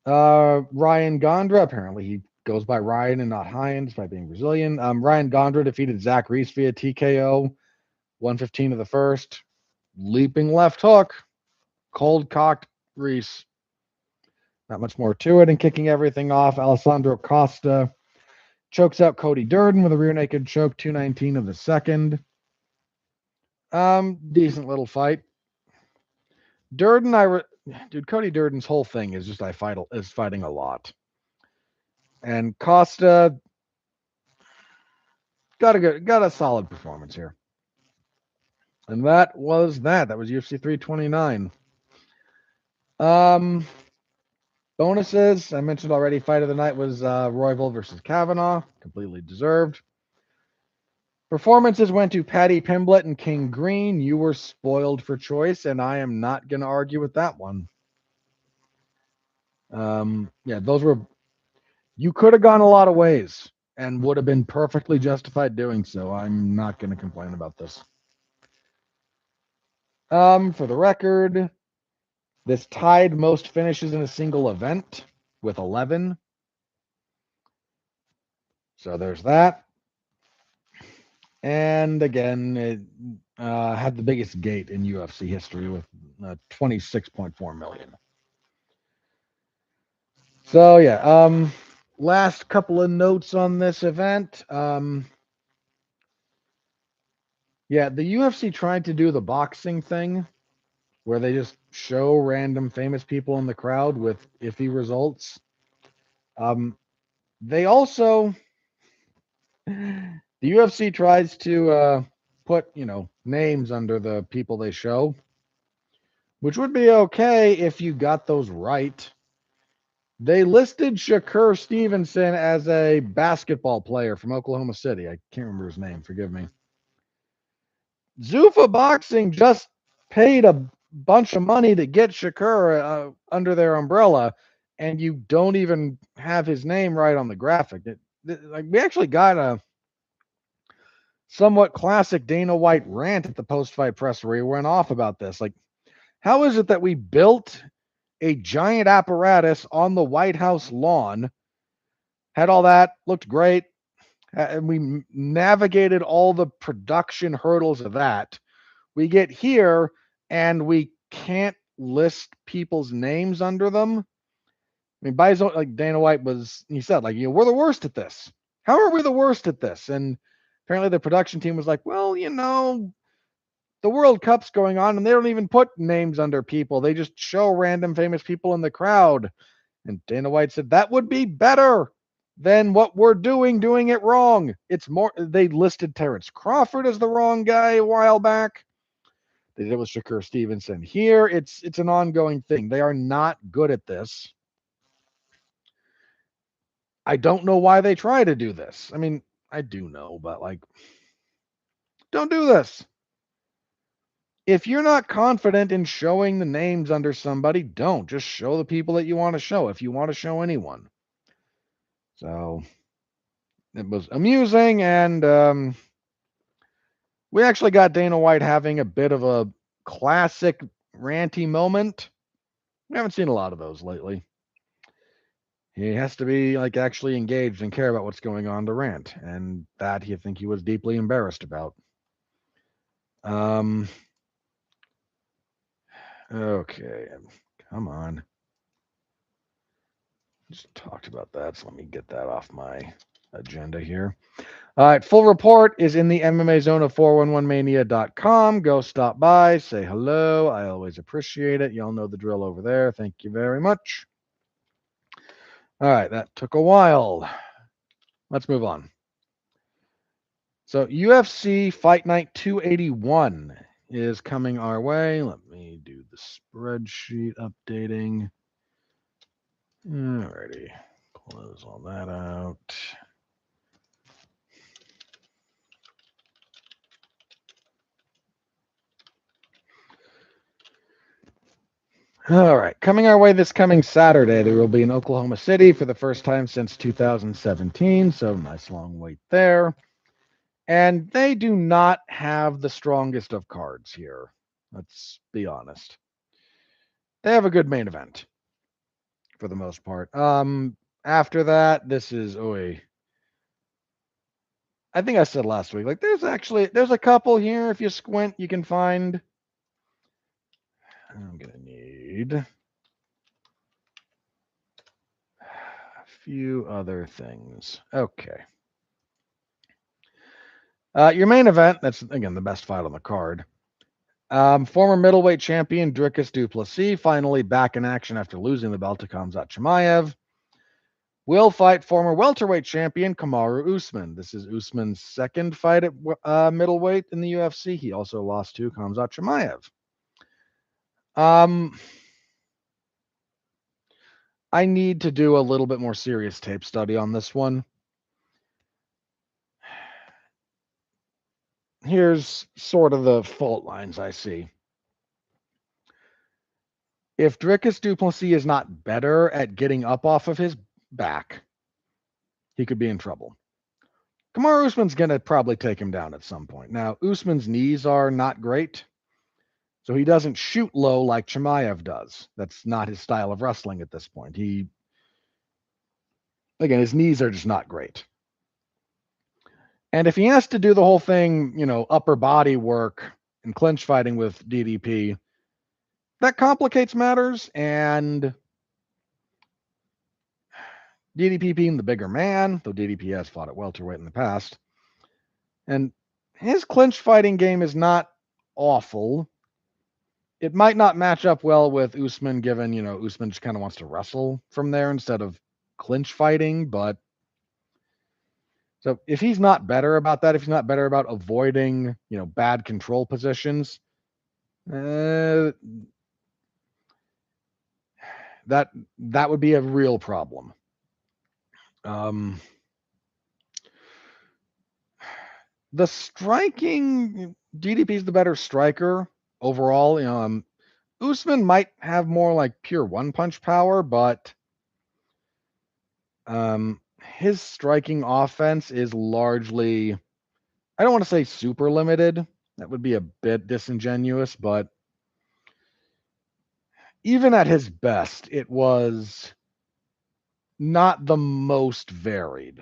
Ryan Gondra, apparently he goes by Ryan and not Hyan despite being Brazilian. Ryan Gondra defeated Zach Reese via TKO, 115 of the first. Leaping left hook, cold cocked Reese. Not much more to it, and kicking everything off, Alessandro Costa chokes out Cody Durden with a rear naked choke, 219 of the second. Decent little fight. Durden, dude, Cody Durden's whole thing is just fighting a lot. And Costa got a solid performance here. And that was UFC 329. Bonuses, I mentioned already, fight of the night was Royval versus Kavanaugh, completely deserved. Performances went to Paddy Pimblett and King Green. You were spoiled for choice, and I am not going to argue with that one. Those were, you could have gone a lot of ways and would have been perfectly justified doing so. I'm not going to complain about this. For the record, this tied most finishes in a single event with 11. So there's that. And again, it had the biggest gate in UFC history with 26.4 million. So yeah, last couple of notes on this event. The UFC tried to do the boxing thing where they just show random famous people in the crowd with iffy results. They also, the UFC tries to put, names under the people they show, which would be okay if you got those right. They listed Shakur Stevenson as a basketball player from Oklahoma City. I can't remember his name. Forgive me. Zuffa Boxing just paid a bunch of money to get Shakur under their umbrella, and you don't even have his name right on the graphic. We actually got a somewhat classic Dana White rant at the post-fight press where he went off about this. Like, how is it that we built a giant apparatus on the White House lawn, had all that, looked great, and we navigated all the production hurdles of that. We get here and we can't list people's names under them. I mean, by his own, like Dana White he said, we're the worst at this. How are we the worst at this? And apparently the production team was like, well, the World Cup's going on and they don't even put names under people. They just show random famous people in the crowd. And Dana White said, that would be better than what we're doing it wrong. It's more, they listed Terrence Crawford as the wrong guy a while back. They did it with Shakur Stevenson. Here, it's an ongoing thing. They are not good at this. I don't know why they try to do this. I mean, I do know, but don't do this. If you're not confident in showing the names under somebody, don't. Just show the people that you want to show if you want to show anyone. So it was amusing, and we actually got Dana White having a bit of a classic ranty moment. We haven't seen a lot of those lately. He has to be actually engaged and care about what's going on to rant, and that I think he was deeply embarrassed about. Okay, come on. Just talked about that, so let me get that off my agenda here. All right, full report is in the MMA zone of 411mania.com. Go stop by, say hello. I always appreciate it. Y'all know the drill over there. Thank you very much. All right, that took a while. Let's move on. So, UFC Fight Night 281 is coming our way. Let me do the spreadsheet updating. Alrighty, close all that out. All right, coming our way this coming Saturday, there will be in Oklahoma City for the first time since 2017, so nice long wait there. And they do not have the strongest of cards here. Let's be honest. They have a good main event for the most part. After that, this is I think I said last week, like there's a couple here. If you squint, you can find. I'm gonna need a few other things. Okay. Your main event, that's again the best fight on the card. Former middleweight champion Dricus du Plessis finally back in action after losing the belt to Khamzat Chimaev. Will fight former welterweight champion Kamaru Usman. This is Usman's second fight at middleweight in the UFC. He also lost to Khamzat Chimaev. I need to do a little bit more serious tape study on this one. Here's sort of the fault lines I see. If Dricus du Plessis is not better at getting up off of his back, he could be in trouble. Kamaru Usman's going to probably take him down at some point. Now, Usman's knees are not great, so he doesn't shoot low like Chimaev does. That's not his style of wrestling at this point. His knees are just not great. And if he has to do the whole thing, upper body work and clinch fighting with DDP, that complicates matters. And DDP being the bigger man, though DDP has fought at welterweight in the past, and his clinch fighting game is not awful. It might not match up well with Usman, given, Usman just kind of wants to wrestle from there instead of clinch fighting. But so if he's not better about that, if he's not better about avoiding, bad control positions, that would be a real problem. The striking, DDP's the better striker overall. Usman might have more like pure one punch power, but his striking offense is largely, I don't want to say super limited. That would be a bit disingenuous, but even at his best, it was not the most varied.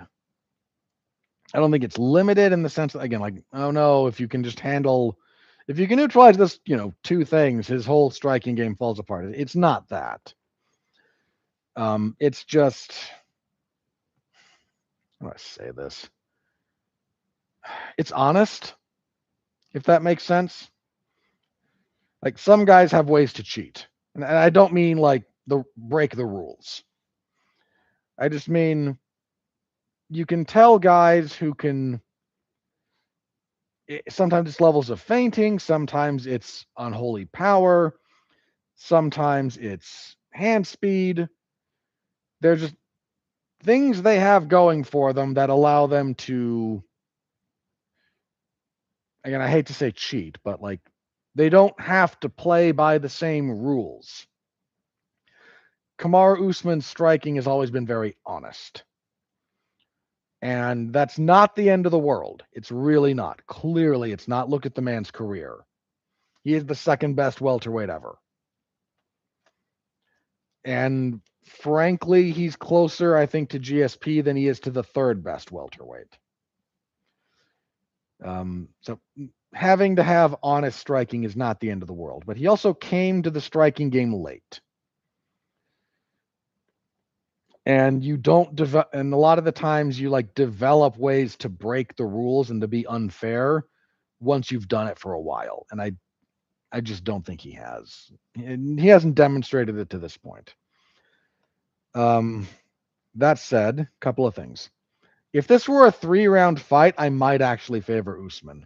I don't think it's limited in the sense that, again, like, oh no, if you can neutralize this, two things, his whole striking game falls apart. It's not that. It's just, how do I say this? It's honest, if that makes sense. Like, some guys have ways to cheat. And I don't mean like break the rules. I just mean you can tell guys who can, sometimes it's levels of feinting, sometimes it's unholy power, sometimes it's hand speed. There's just things they have going for them that allow them to, again, I hate to say cheat, but like they don't have to play by the same rules. Kamaru Usman's striking has always been very honest. And that's not the end of the world. It's really not. Clearly, it's not. Look at the man's career. He is the second best welterweight ever. And frankly, he's closer, I think, to GSP than he is to the third best welterweight. So having to have honest striking is not the end of the world. But he also came to the striking game late. And you don't develop, and a lot of the times you like develop ways to break the rules and to be unfair once you've done it for a while. And I just don't think he has. And he hasn't demonstrated it to this point. That said, a couple of things. If this were a 3-round fight, I might actually favor Usman.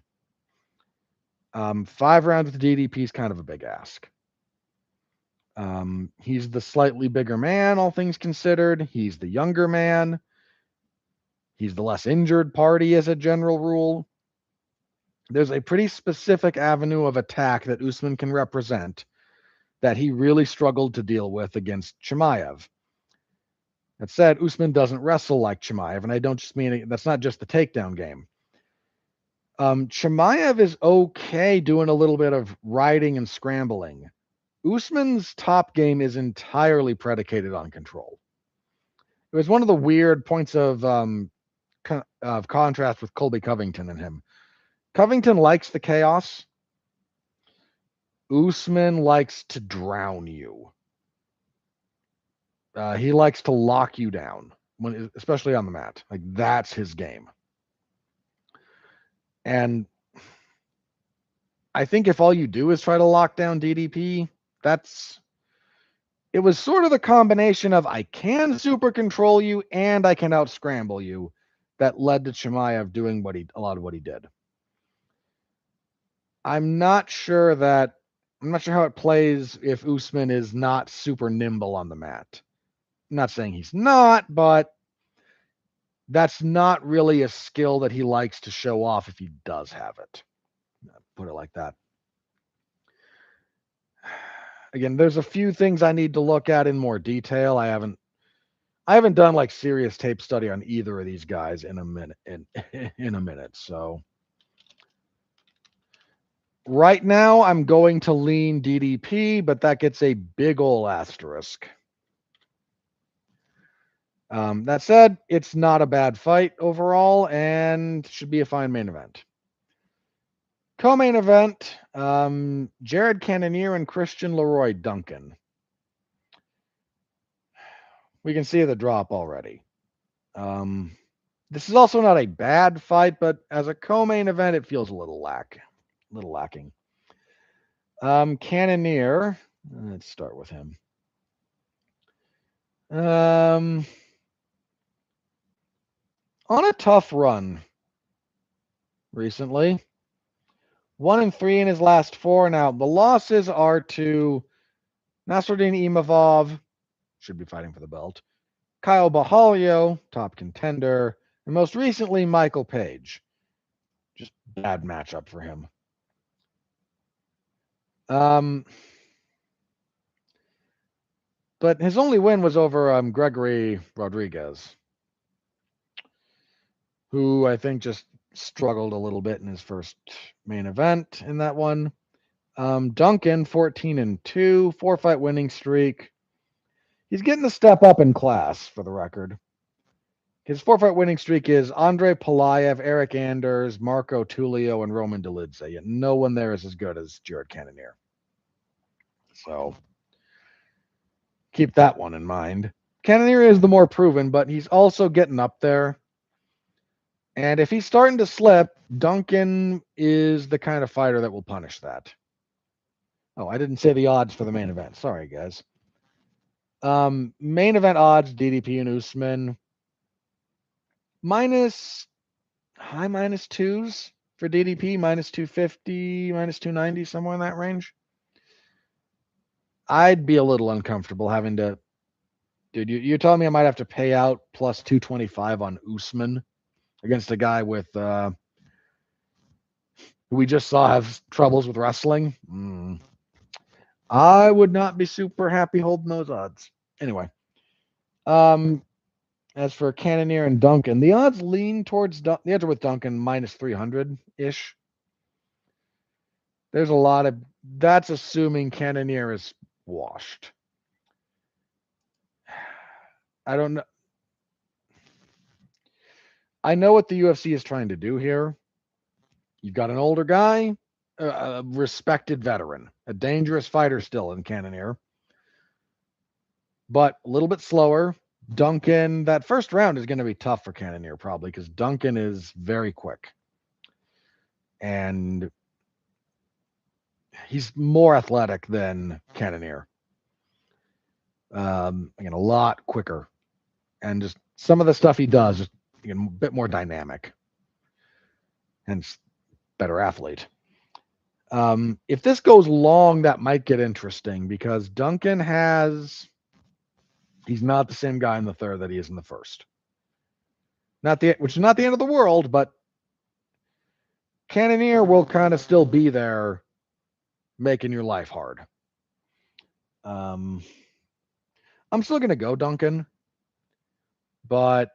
5 rounds with DDP is kind of a big ask. He's the slightly bigger man, all things considered. He's the younger man. He's the less injured party as a general rule. There's a pretty specific avenue of attack that Usman can represent that he really struggled to deal with against Chimaev. That said, Usman doesn't wrestle like Chimaev, and I don't just mean that's not just the takedown game. Chimaev is okay doing a little bit of riding and scrambling. Usman's top game is entirely predicated on control. It was one of the weird points of contrast with Colby Covington and him. Covington likes the chaos. Usman likes to drown you. He likes to lock you down, especially on the mat. Like, that's his game. And I think if all you do is try to lock down DDP, it was sort of the combination of I can super control you and I can out scramble you that led to Chimaev doing a lot of what he did. I'm not sure how it plays if Usman is not super nimble on the mat. I'm not saying he's not, but that's not really a skill that he likes to show off if he does have it. Put it like that. Again, there's a few things I need to look at in more detail. I haven't done like serious tape study on either of these guys in a minute. So right now I'm going to lean DDP, but that gets a big ol' asterisk. That said, it's not a bad fight overall and should be a fine main event. Co-main event, Jared Cannonier and Christian Leroy Duncan. We can see the drop already. This is also not a bad fight, but as a co-main event, it feels a little lacking. Cannonier, let's start with him. On a tough run recently. 1-3 in his last 4. Now, the losses are to Nasruddin Imavov, should be fighting for the belt, Kyle Bahalio, top contender, and most recently, Michael Page. Just bad matchup for him. But his only win was over Gregory Rodriguez, who I think just struggled a little bit in his first main event in that one. Duncan, 14-2, 4-fight winning streak. He's getting a step up in class, for the record. His 4-fight winning streak is Andre Pelayev, Eric Anders, Marco Tulio, and Roman Dolidze. Yet no one there is as good as Jared Cannonier. So keep that one in mind. Cannonier is the more proven, but he's also getting up there. And if he's starting to slip, Duncan is the kind of fighter that will punish that. Oh, I didn't say the odds for the main event. Sorry, guys. Main event odds, DDP and Usman. High minus twos for DDP, minus 250, minus 290, somewhere in that range. I'd be a little uncomfortable having to. Dude, you're telling me I might have to pay out plus 225 on Usman against a guy with who we just saw have troubles with wrestling? I would not be super happy holding those odds. Anyway, as for Cannonier and Duncan, the odds lean towards the odds are with Duncan minus 300-ish. There's a lot of that's assuming Cannonier is washed. I don't know. I know what the UFC is trying to do here. You've got an older guy, a respected veteran, a dangerous fighter still in Cannonier, but a little bit slower, Duncan, that first round is going to be tough for Cannonier probably because Duncan is very quick. And he's more athletic than Cannonier. Again, a lot quicker. And just some of the stuff he does, just a bit more dynamic. Hence, better athlete. If this goes long, that might get interesting because Duncan he's not the same guy in the third that he is in the first. Which is not the end of the world, but Cannonier will kind of still be there making your life hard. I'm still going to go Duncan, but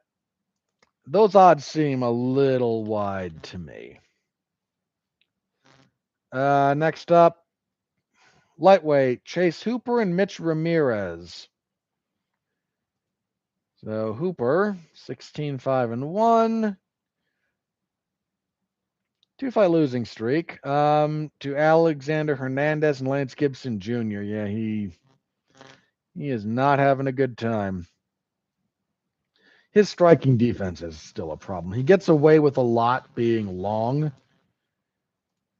those odds seem a little wide to me. Next up, lightweight, Chase Hooper and Mitch Ramirez. So Hooper, 16-5-1. 2-fight losing streak. To Alexander Hernandez and Lance Gibson Jr. Yeah, he is not having a good time. His striking defense is still a problem. He gets away with a lot being long.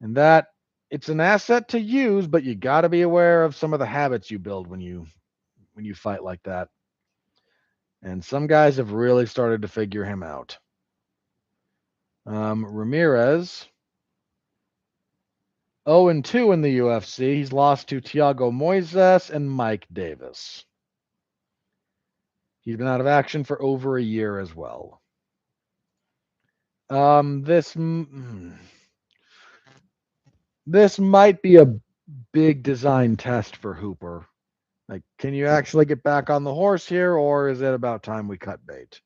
And that it's an asset to use, but you got to be aware of some of the habits you build when you fight like that. And some guys have really started to figure him out. Ramirez, 0-2 in the UFC. He's lost to Thiago Moises and Mike Davis. He's been out of action for over a year as well. This might be a big design test for Hooper. Like, can you actually get back on the horse here, or is it about time we cut bait?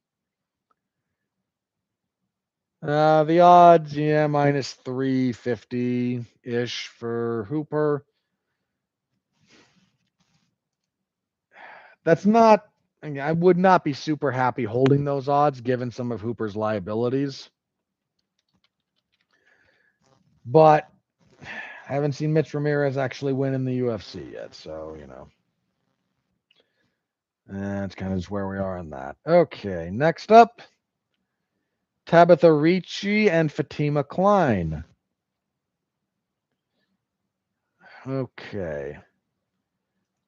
The odds, yeah, minus 350-ish for Hooper. That's not, I would not be super happy holding those odds given some of Hooper's liabilities. But I haven't seen Mitch Ramirez actually win in the UFC yet, so, that's kind of just where we are on that. Okay, next up, Tabitha Ricci and Fatima Klein. Okay.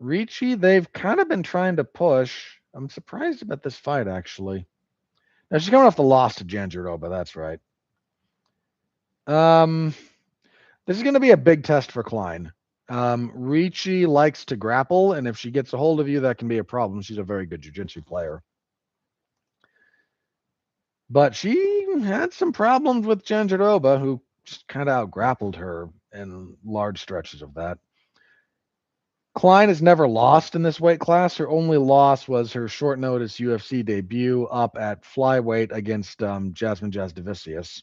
Ricci, they've kind of been trying to push. I'm surprised about this fight, actually. Now, she's coming off the loss to Jandiroba, that's right. This is going to be a big test for Klein. Ricci likes to grapple, and if she gets a hold of you, that can be a problem. She's a very good jiu-jitsu player. But she had some problems with Jandiroba, who just kind of out-grappled her in large stretches of that. Klein has never lost in this weight class. Her only loss was her short-notice UFC debut up at flyweight against Jasmine Jasdavicius.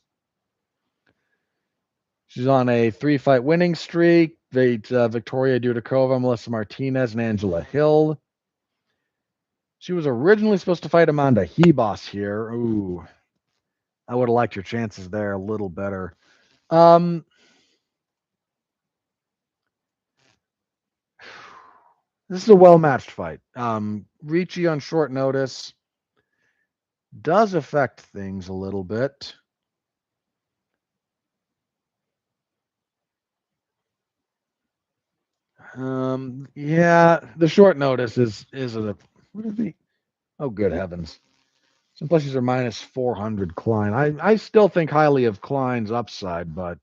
She's on a 3-fight winning streak. Victoria Dudakova, Melissa Martinez, and Angela Hill. She was originally supposed to fight Amanda Hebos here. Ooh, I would have liked your chances there a little better. This is a well-matched fight. Ricci on short notice does affect things a little bit. Yeah, the short notice is a what is he? Oh, good heavens! Some places are minus 400 Klein. I still think highly of Klein's upside, but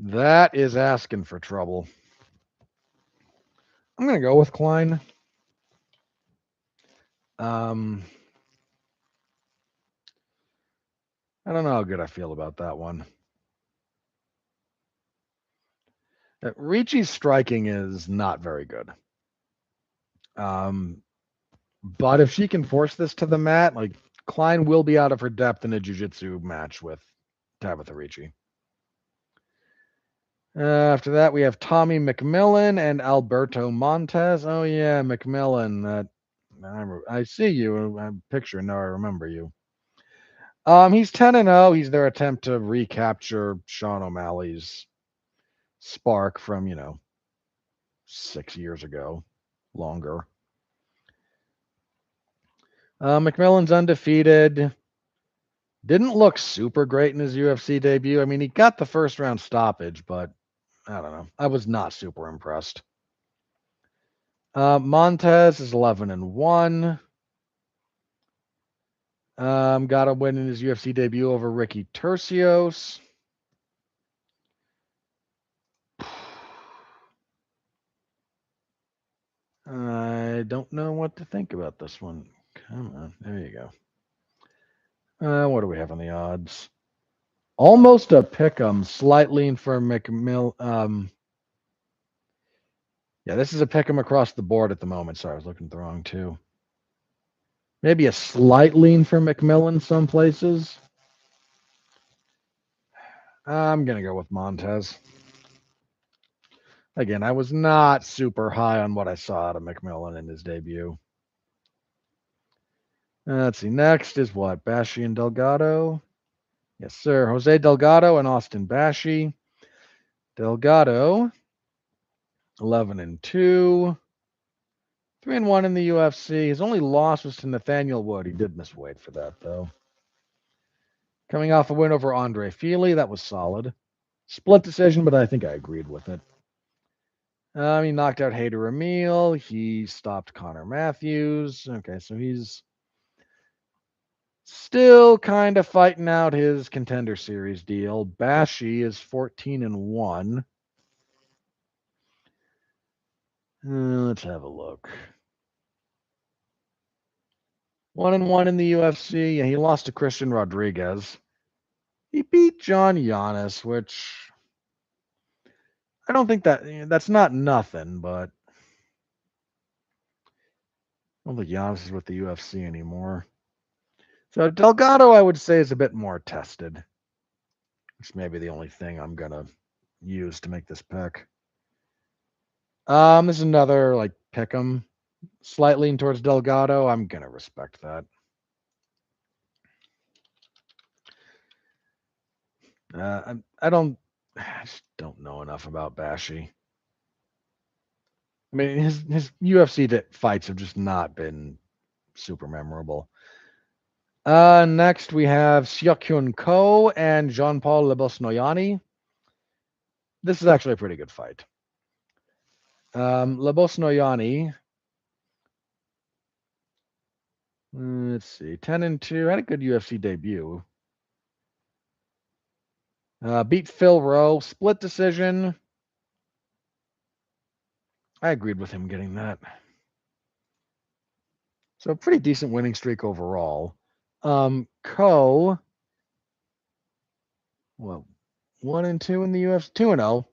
that is asking for trouble. I'm gonna go with Klein. I don't know how good I feel about that one. Ricci's striking is not very good. But if she can force this to the mat, like Klein will be out of her depth in a jiu-jitsu match with Tabitha Ricci. After that, we have Tommy McMillan and Alberto Montez. Oh yeah, McMillan. I see you. I'm picturing. Now I remember you. He's 10-0. He's their attempt to recapture Sean O'Malley's spark from 6 years ago, longer. McMillan's undefeated. Didn't look super great in his UFC debut. I mean, he got the first round stoppage, but I don't know. I was not super impressed. Montez is 11-1. Got a win in his UFC debut over Ricky Tercios. I don't know what to think about this one. Come on, there you go. What do we have on the odds? Almost a pick'em, slightly for McMill. Yeah, this is a pick'em across the board at the moment. Sorry, I was looking at the wrong two. Maybe a slight lean for McMillan some places. I'm gonna go with Montez. Again, I was not super high on what I saw out of McMillan in his debut. Let's see. Next is what? Bashi and Delgado. Yes, sir. Jose Delgado and Austin Bashi. Delgado, 11-2. 3-1 in the UFC. His only loss was to Nathaniel Wood. He did miss weight for that, though. Coming off a win over Andre Feely. That was solid. Split decision, but I think I agreed with it. He knocked out Hader Emil. He stopped Connor Matthews. Okay, so he's still kind of fighting out his contender series deal. Bashi is 14-1. Let's have a look. 1-1 in the UFC. Yeah, he lost to Christian Rodriguez. He beat John Giannis, which I don't think that's not nothing, but I don't think Giannis is with the UFC anymore. So Delgado, I would say, is a bit more tested. Which may be the only thing I'm gonna use to make this pick. This is another like pick 'em, slight lean towards Delgado. I'm gonna respect that. I just don't know enough about Bashi. I mean, his UFC fights have just not been super memorable. Next we have Seokhyun Ko and Jean-Paul Lebosnoyani. This is actually a pretty good fight. Lebosnoyani, let's see, 10-2, had a good UFC debut. Beat Phil Rowe, split decision. I agreed with him getting that. So a pretty decent winning streak overall. Ko, well, 1-2 in the UFC, 2-0. What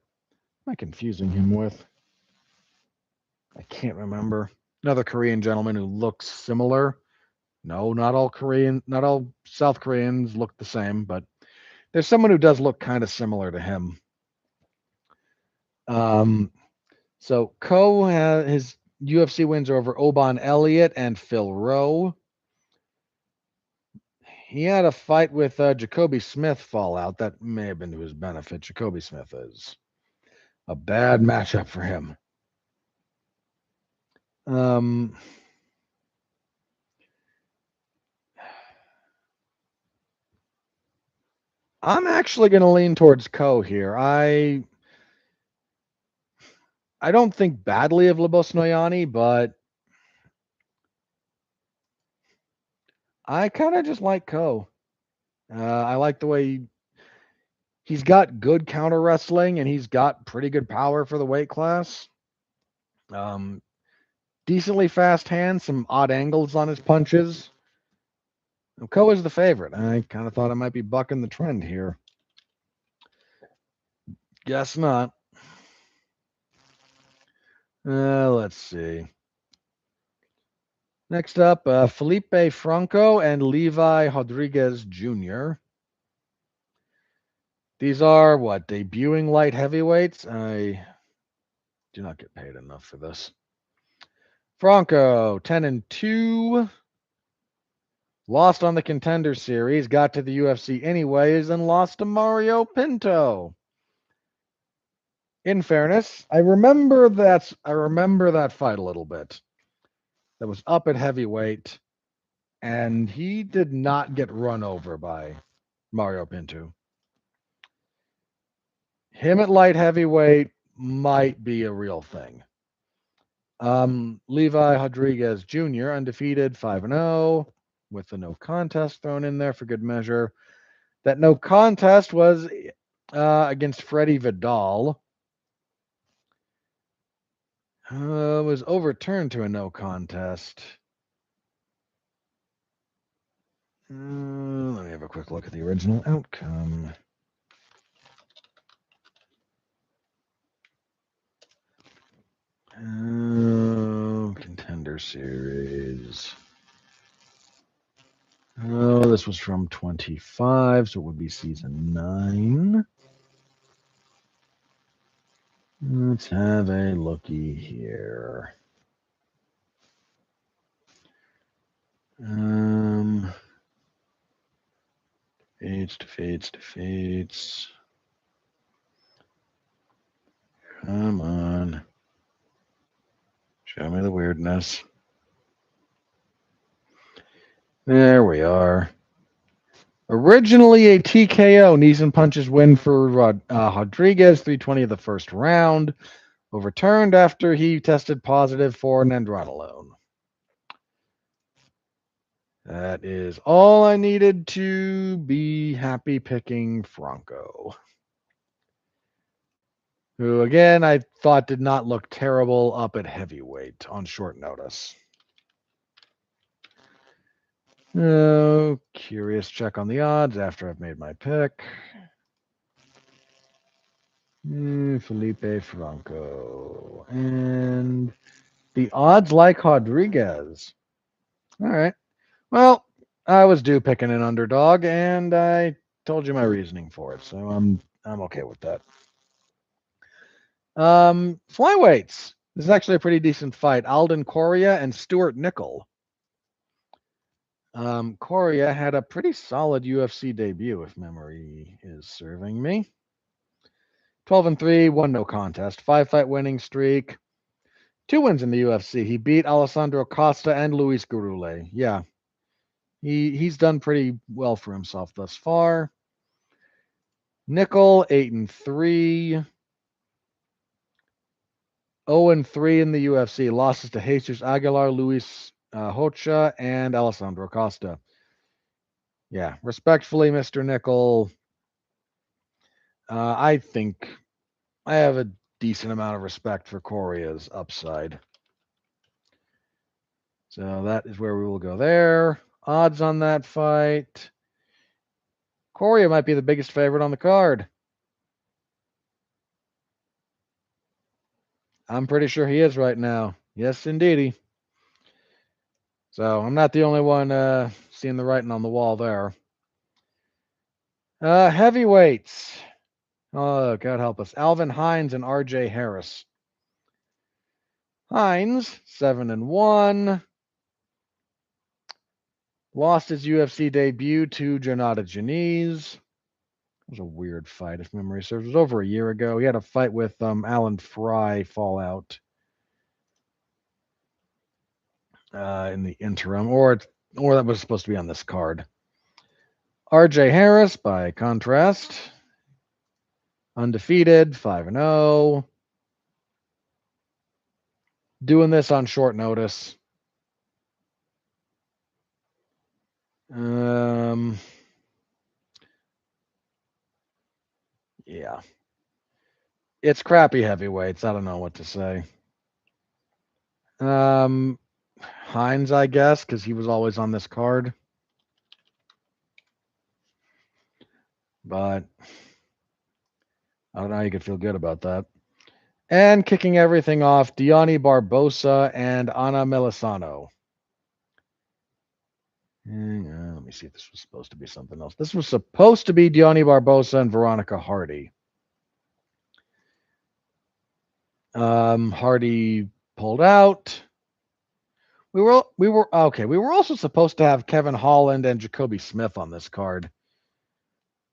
am I confusing him with? I can't remember. Another Korean gentleman who looks similar. No, not all South Koreans look the same, but there's someone who does look kind of similar to him. So Ko has his UFC wins are over Oban Elliott and Phil Rowe. He had a fight with Jacoby Smith fall out. That may have been to his benefit. Jacoby Smith is a bad matchup for him. I'm actually going to lean towards Ko here. I don't think badly of Lebosnoyani, but I kind of just like Ko. I like the way he's got good counter wrestling and he's got pretty good power for the weight class. Decently fast hands, some odd angles on his punches. Ko is the favorite. I kind of thought I might be bucking the trend here. Guess not. Let's see. Next up, Felipe Franco and Levi Rodriguez Jr. These are what, debuting light heavyweights? I do not get paid enough for this. Franco, 10-2. Lost on the Contender Series, got to the UFC anyways, and lost to Mario Pinto. In fairness, I remember that fight a little bit. That was up at heavyweight. and he did not get run over by Mario Pinto. Him at light heavyweight might be a real thing. Levi Rodriguez Jr., undefeated, 5-0, with the no contest thrown in there for good measure. That no contest was against Freddie Vidal. Was overturned to a no contest. Let me have a quick look at the original outcome. Contender series. Oh, this was from 25, so it would be season 9. Let's have a looky here. Defeats. Come on. Show me the weirdness. There we are. Originally a TKO, knees and punches win for Rodriguez, 320 of the first round. Overturned after he tested positive for nandrolone. That is all I needed to be happy picking Franco, who, again, I thought did not look terrible up at heavyweight on short notice. Curious check on the odds after I've made my pick. Felipe Franco. And the odds like Rodriguez. All right. Well, I was due picking an underdog, and I told you my reasoning for it, so I'm okay with that. Flyweights. This is actually a pretty decent fight. Alden Correa and Stuart Nickel. Correa had a pretty solid UFC debut, if memory is serving me. 12-3, 1 no contest, 5-fight winning streak, 2 wins in the UFC. He beat Alessandro Costa and Luis Gurule. Yeah, he's done pretty well for himself thus far. Nickel, 8-3, 0-3 in the UFC. Losses to Jesus Aguilar, Luis Hocha, and Alessandro Costa. Yeah, respectfully, Mr. Nickel, I think I have a decent amount of respect for Correa's upside. So that is where we will go there. Odds on that fight. Correa might be the biggest favorite on the card. I'm pretty sure he is right now. Yes, indeedy. So I'm not the only one seeing the writing on the wall there. Heavyweights. Oh, God help us. Alvin Hines and RJ Harris. Hines, 7-1. Lost his UFC debut to Jonata Janice. It was a weird fight, if memory serves. It was over a year ago. He had a fight with Alan Fry Fallout in the interim, or that was supposed to be on this card. RJ Harris, by contrast, undefeated, 5-0. Doing this on short notice. Yeah. It's crappy heavyweights. I don't know what to say. Hines, I guess, because he was always on this card. But I don't know how you could feel good about that. And kicking everything off, Diani Barbosa and Ana Melisano. Let me see if this was supposed to be something else. This was supposed to be Diani Barbosa and Veronica Hardy. Hardy pulled out. We were okay. We were also supposed to have Kevin Holland and Jacoby Smith on this card,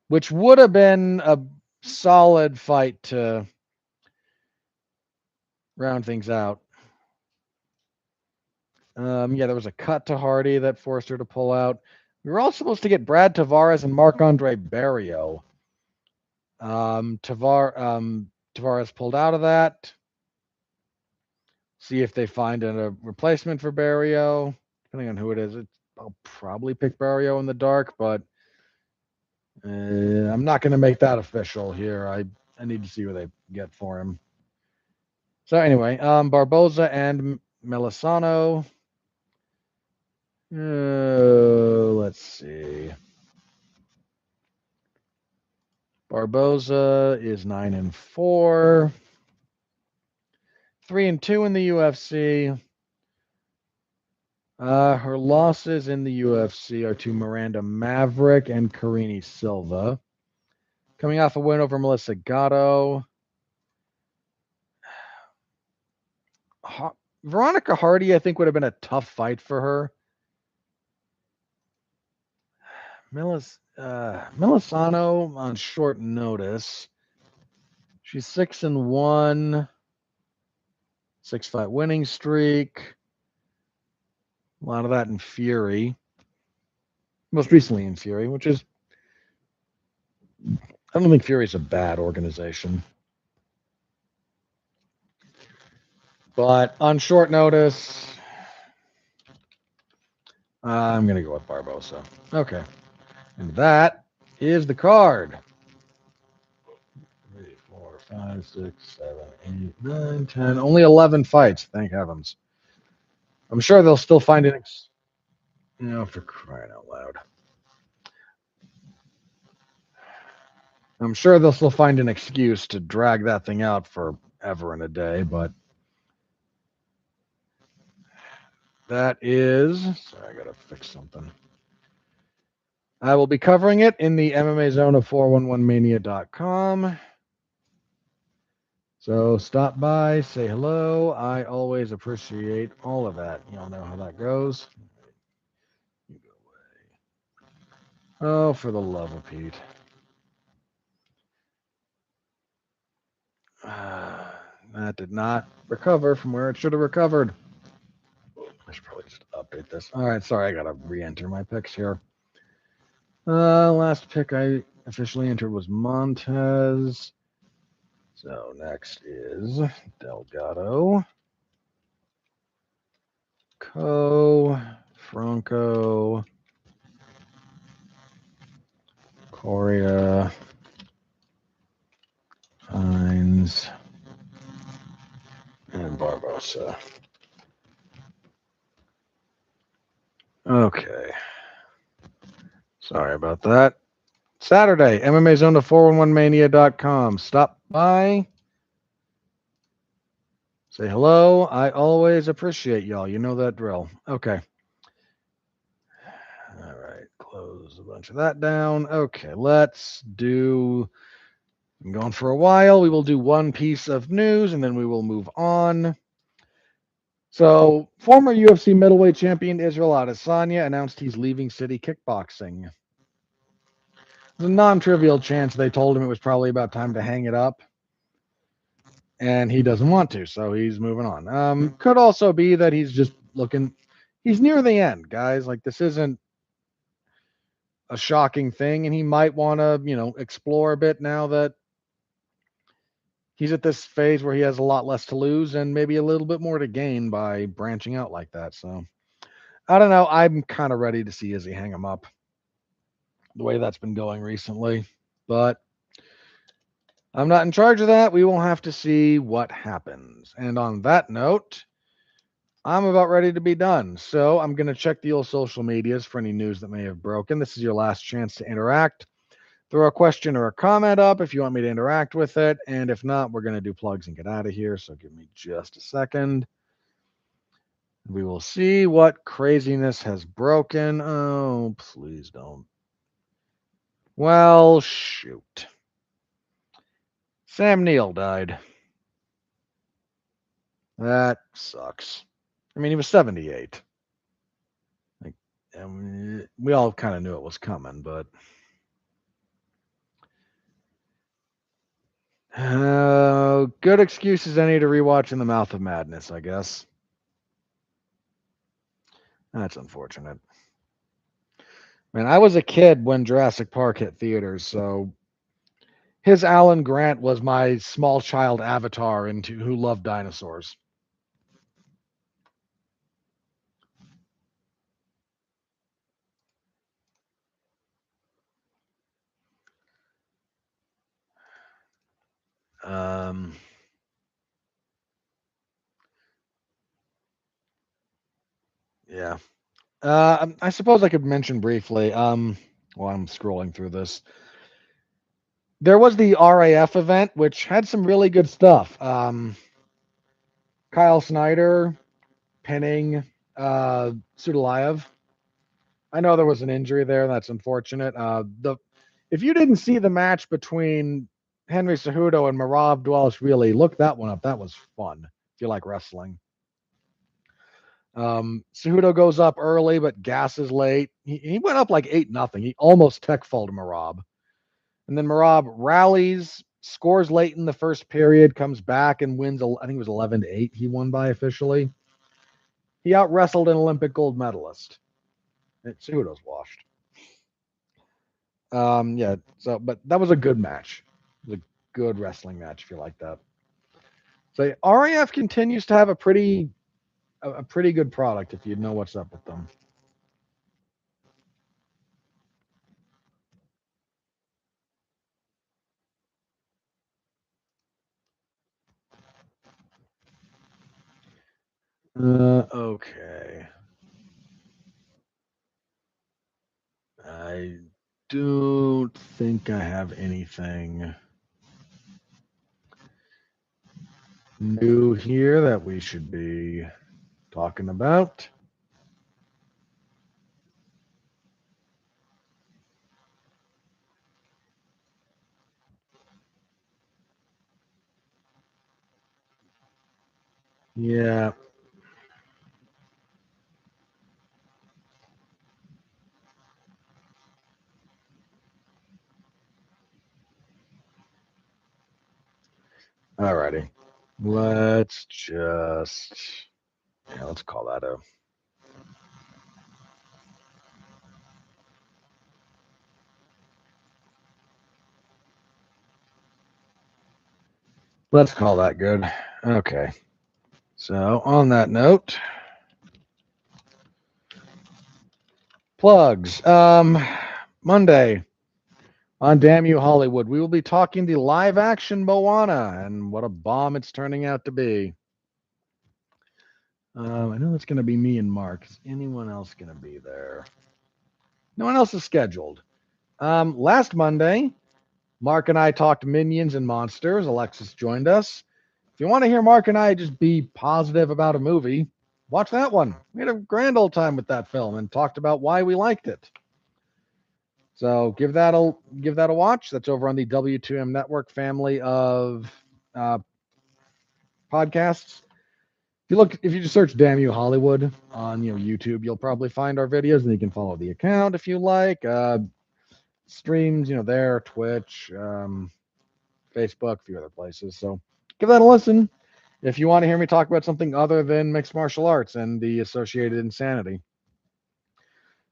which would have been a solid fight to round things out. Yeah, there was a cut to Hardy that forced her to pull out. We were all supposed to get Brad Tavares and Marc-Andre Barrio. Tavares pulled out of that. See if they find a replacement for Barrio. Depending on who it is, I'll probably pick Barrio in the dark, but I'm not going to make that official here. I need to see what they get for him. So anyway, Barboza and Melisano. Let's see. Barboza is 9-4, 3-2 in the UFC. Her losses in the UFC are to Miranda Maverick and Karine Silva. Coming off a win over Melissa Gatto. Veronica Hardy, I think, would have been a tough fight for her. Melisano on short notice. She's 6-1, 6-fight winning streak. A lot of that in Fury. Most recently in Fury, which is, I don't think Fury's a bad organization. But on short notice, I'm going to go with Barbosa. Okay. And that is the card. 3, 4, 5, 6, 7, 8, 9, 10. Only 11 fights, thank heavens. I'm sure they'll still find it. For crying out loud. I'm sure they'll still find an excuse to drag that thing out forever and a day, but that is. Sorry, I gotta fix something. I will be covering it in the MMA zone of 411mania.com. So stop by, say hello. I always appreciate all of that. Y'all know how that goes. You go away. Oh, for the love of Pete. That did not recover from where it should have recovered. I should probably just update this. All right, sorry, I gotta re-enter my picks here. Last pick I officially entered was Montez. So next is Delgado, Franco, Correa, Hines, and Barbosa. Okay. Sorry about that. Saturday, MMA Zone to 411mania.com. Stop by. Say hello. I always appreciate y'all. You know that drill. Okay. All right. Close a bunch of that down. Okay. Let's do. I'm going for a while. We will do one piece of news and then we will move on. So, former UFC middleweight champion Israel Adesanya announced he's leaving City Kickboxing. There's a non-trivial chance they told him it was probably about time to hang it up. And he doesn't want to, so he's moving on. Could also be that he's just looking. He's near the end, guys. Like, this isn't a shocking thing, and he might want to, explore a bit now that he's at this phase where he has a lot less to lose and maybe a little bit more to gain by branching out like that. So, I don't know. I'm kind of ready to see Izzy hang him up the way that's been going recently, but I'm not in charge of that. We will have to see what happens. And on that note, I'm about ready to be done. So I'm going to check the old social medias for any news that may have broken. This is your last chance to interact. Throw a question or a comment up if you want me to interact with it. And if not, we're going to do plugs and get out of here. So give me just a second. We will see what craziness has broken. Oh, please don't. Well, shoot. Sam Neill died. That sucks. I mean, he was 78. We all kind of knew it was coming, but good excuse as any to rewatch In the Mouth of Madness, I guess. That's unfortunate. Man, I was a kid when Jurassic Park hit theaters, so his Alan Grant was my small child avatar into who loved dinosaurs. Um, yeah. I suppose I could mention briefly. While I'm scrolling through this, there was the RAF event, which had some really good stuff. Kyle Snyder pinning Sudalayev. I know there was an injury there. That's unfortunate. The If you didn't see the match between Henry Cejudo and Merab Dvalishvili, look that one up. That was fun. If you like wrestling. Cejudo goes up early, but gasses late. He went up like 8-0. He almost tech faulted Merab. And then Merab rallies, scores late in the first period, comes back and wins. I think it was 11-8. He won by officially. He out wrestled an Olympic gold medalist. Cejudo's washed. Yeah. So, but that was a good match. It was a good wrestling match if you like that. So RAF continues to have a pretty good product if you know what's up with them. Okay. I don't think I have anything new here that we should be talking about. Yeah. Alrighty. Let's just let's call that a let's call that good. Okay. So on that note, plugs. Monday on Damn You Hollywood, we will be talking the live action Moana and what a bomb it's turning out to be. I know it's going to be me and Mark. Is anyone else going to be there? No one else is scheduled. Last Monday, Mark and I talked Minions and Monsters. Alexis joined us. If you want to hear Mark and I just be positive about a movie, watch that one. We had a grand old time with that film and talked about why we liked it. So give that a watch. That's over on the W2M Network family of podcasts. If you just search "Damn You Hollywood" on YouTube, you'll probably find our videos, and you can follow the account if you like. Streams, there, Twitch, Facebook, a few other places. So give that a listen if you want to hear me talk about something other than mixed martial arts and the associated insanity.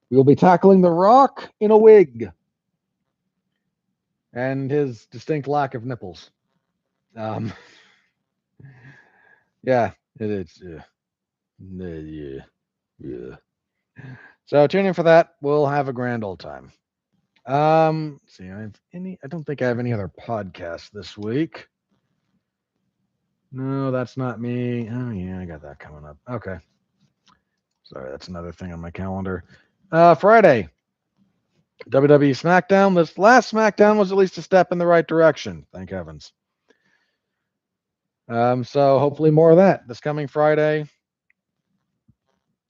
We will be tackling The Rock in a wig and his distinct lack of nipples. Um, yeah, it is. Yeah, yeah. So tune in for that. We'll have a grand old time. See, I don't think I have any other podcasts this week. No, that's not me. Oh yeah, I got that coming up. Okay. Sorry, that's another thing on my calendar. Friday, WWE SmackDown. This last SmackDown was at least a step in the right direction. Thank heavens. So hopefully more of that this coming Friday.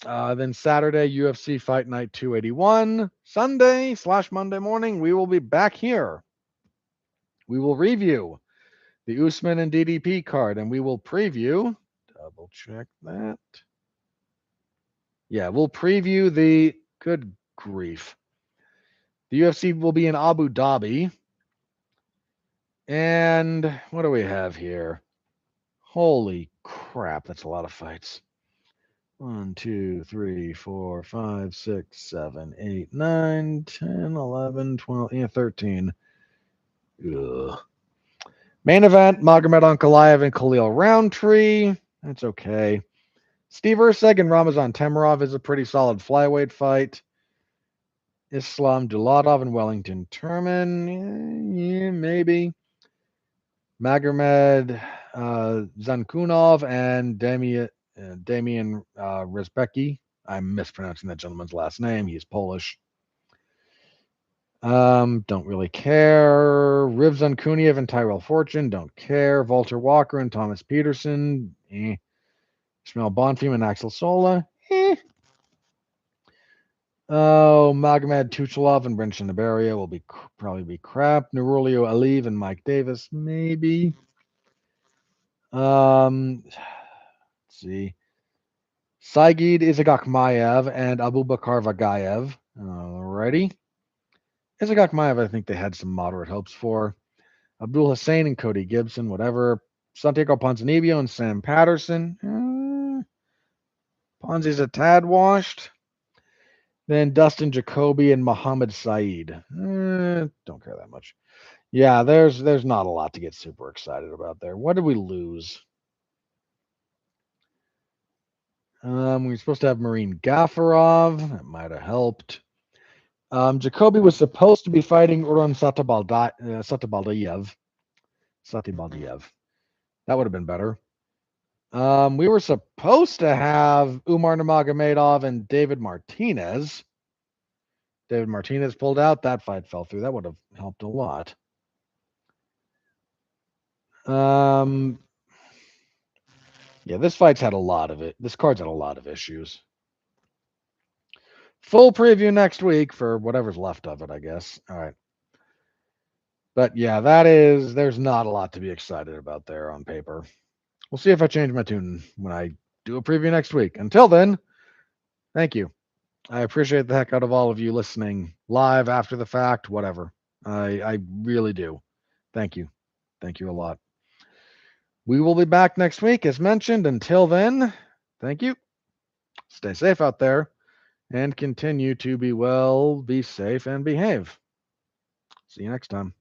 Then Saturday, UFC Fight Night 281. Sunday/Monday morning, we will be back here. We will review the Usman and DDP card, and we will preview. Double check that. Yeah, we'll preview the. Good grief. The UFC will be in Abu Dhabi. And what do we have here? Holy crap, that's a lot of fights. 1, 2, 3, 4, 5, 6, 7, 8, 9, 10, 11, 12, 13. Ugh. Main event, Magomed Ankalaev and Khalil Roundtree. That's okay. Steve Erceg and Ramazan Temirov is a pretty solid flyweight fight. Islam Dulatov and Wellington Turman, yeah, maybe. Magomed Zankunov and Damian Rezbecki. I'm mispronouncing that gentleman's last name. He's Polish. Don't really care. Riv Zankuniev and Tyrell Fortune. Don't care. Walter Walker and Thomas Peterson. Ishmael Bonfim and Axel Sola. Oh, Magomed Tuchelov and Brendan Nabaria will probably be crap. Nurulio Aliv and Mike Davis, maybe. Let's see. Saigid Izagakmaev and Abubakar Vagayev. Alrighty. Izagakmaev, I think they had some moderate hopes for. Abdul Hussein and Cody Gibson, whatever. Santiago Ponzinibbio and Sam Patterson. Ponzi's a tad washed. Then Dustin Jacoby and Muhammad Saeed. Don't care that much. Yeah, there's not a lot to get super excited about there. What did we lose? We were supposed to have Marine Gafarov. That might have helped. Jacoby was supposed to be fighting Uran Satabaldiyev. That would have been better. We were supposed to have Umar Nurmagomedov and David Martinez. David Martinez pulled out. That fight fell through. That would have helped a lot. Yeah, this fight's had a lot of it. This card's had a lot of issues. Full preview next week for whatever's left of it, I guess. All right. But yeah, there's not a lot to be excited about there on paper. We'll see if I change my tune when I do a preview next week. Until then, thank you. I appreciate the heck out of all of you listening live, after the fact, whatever. I really do. Thank you. Thank you a lot. We will be back next week, as mentioned. Until then, thank you. Stay safe out there and continue to be well, be safe, and behave. See you next time.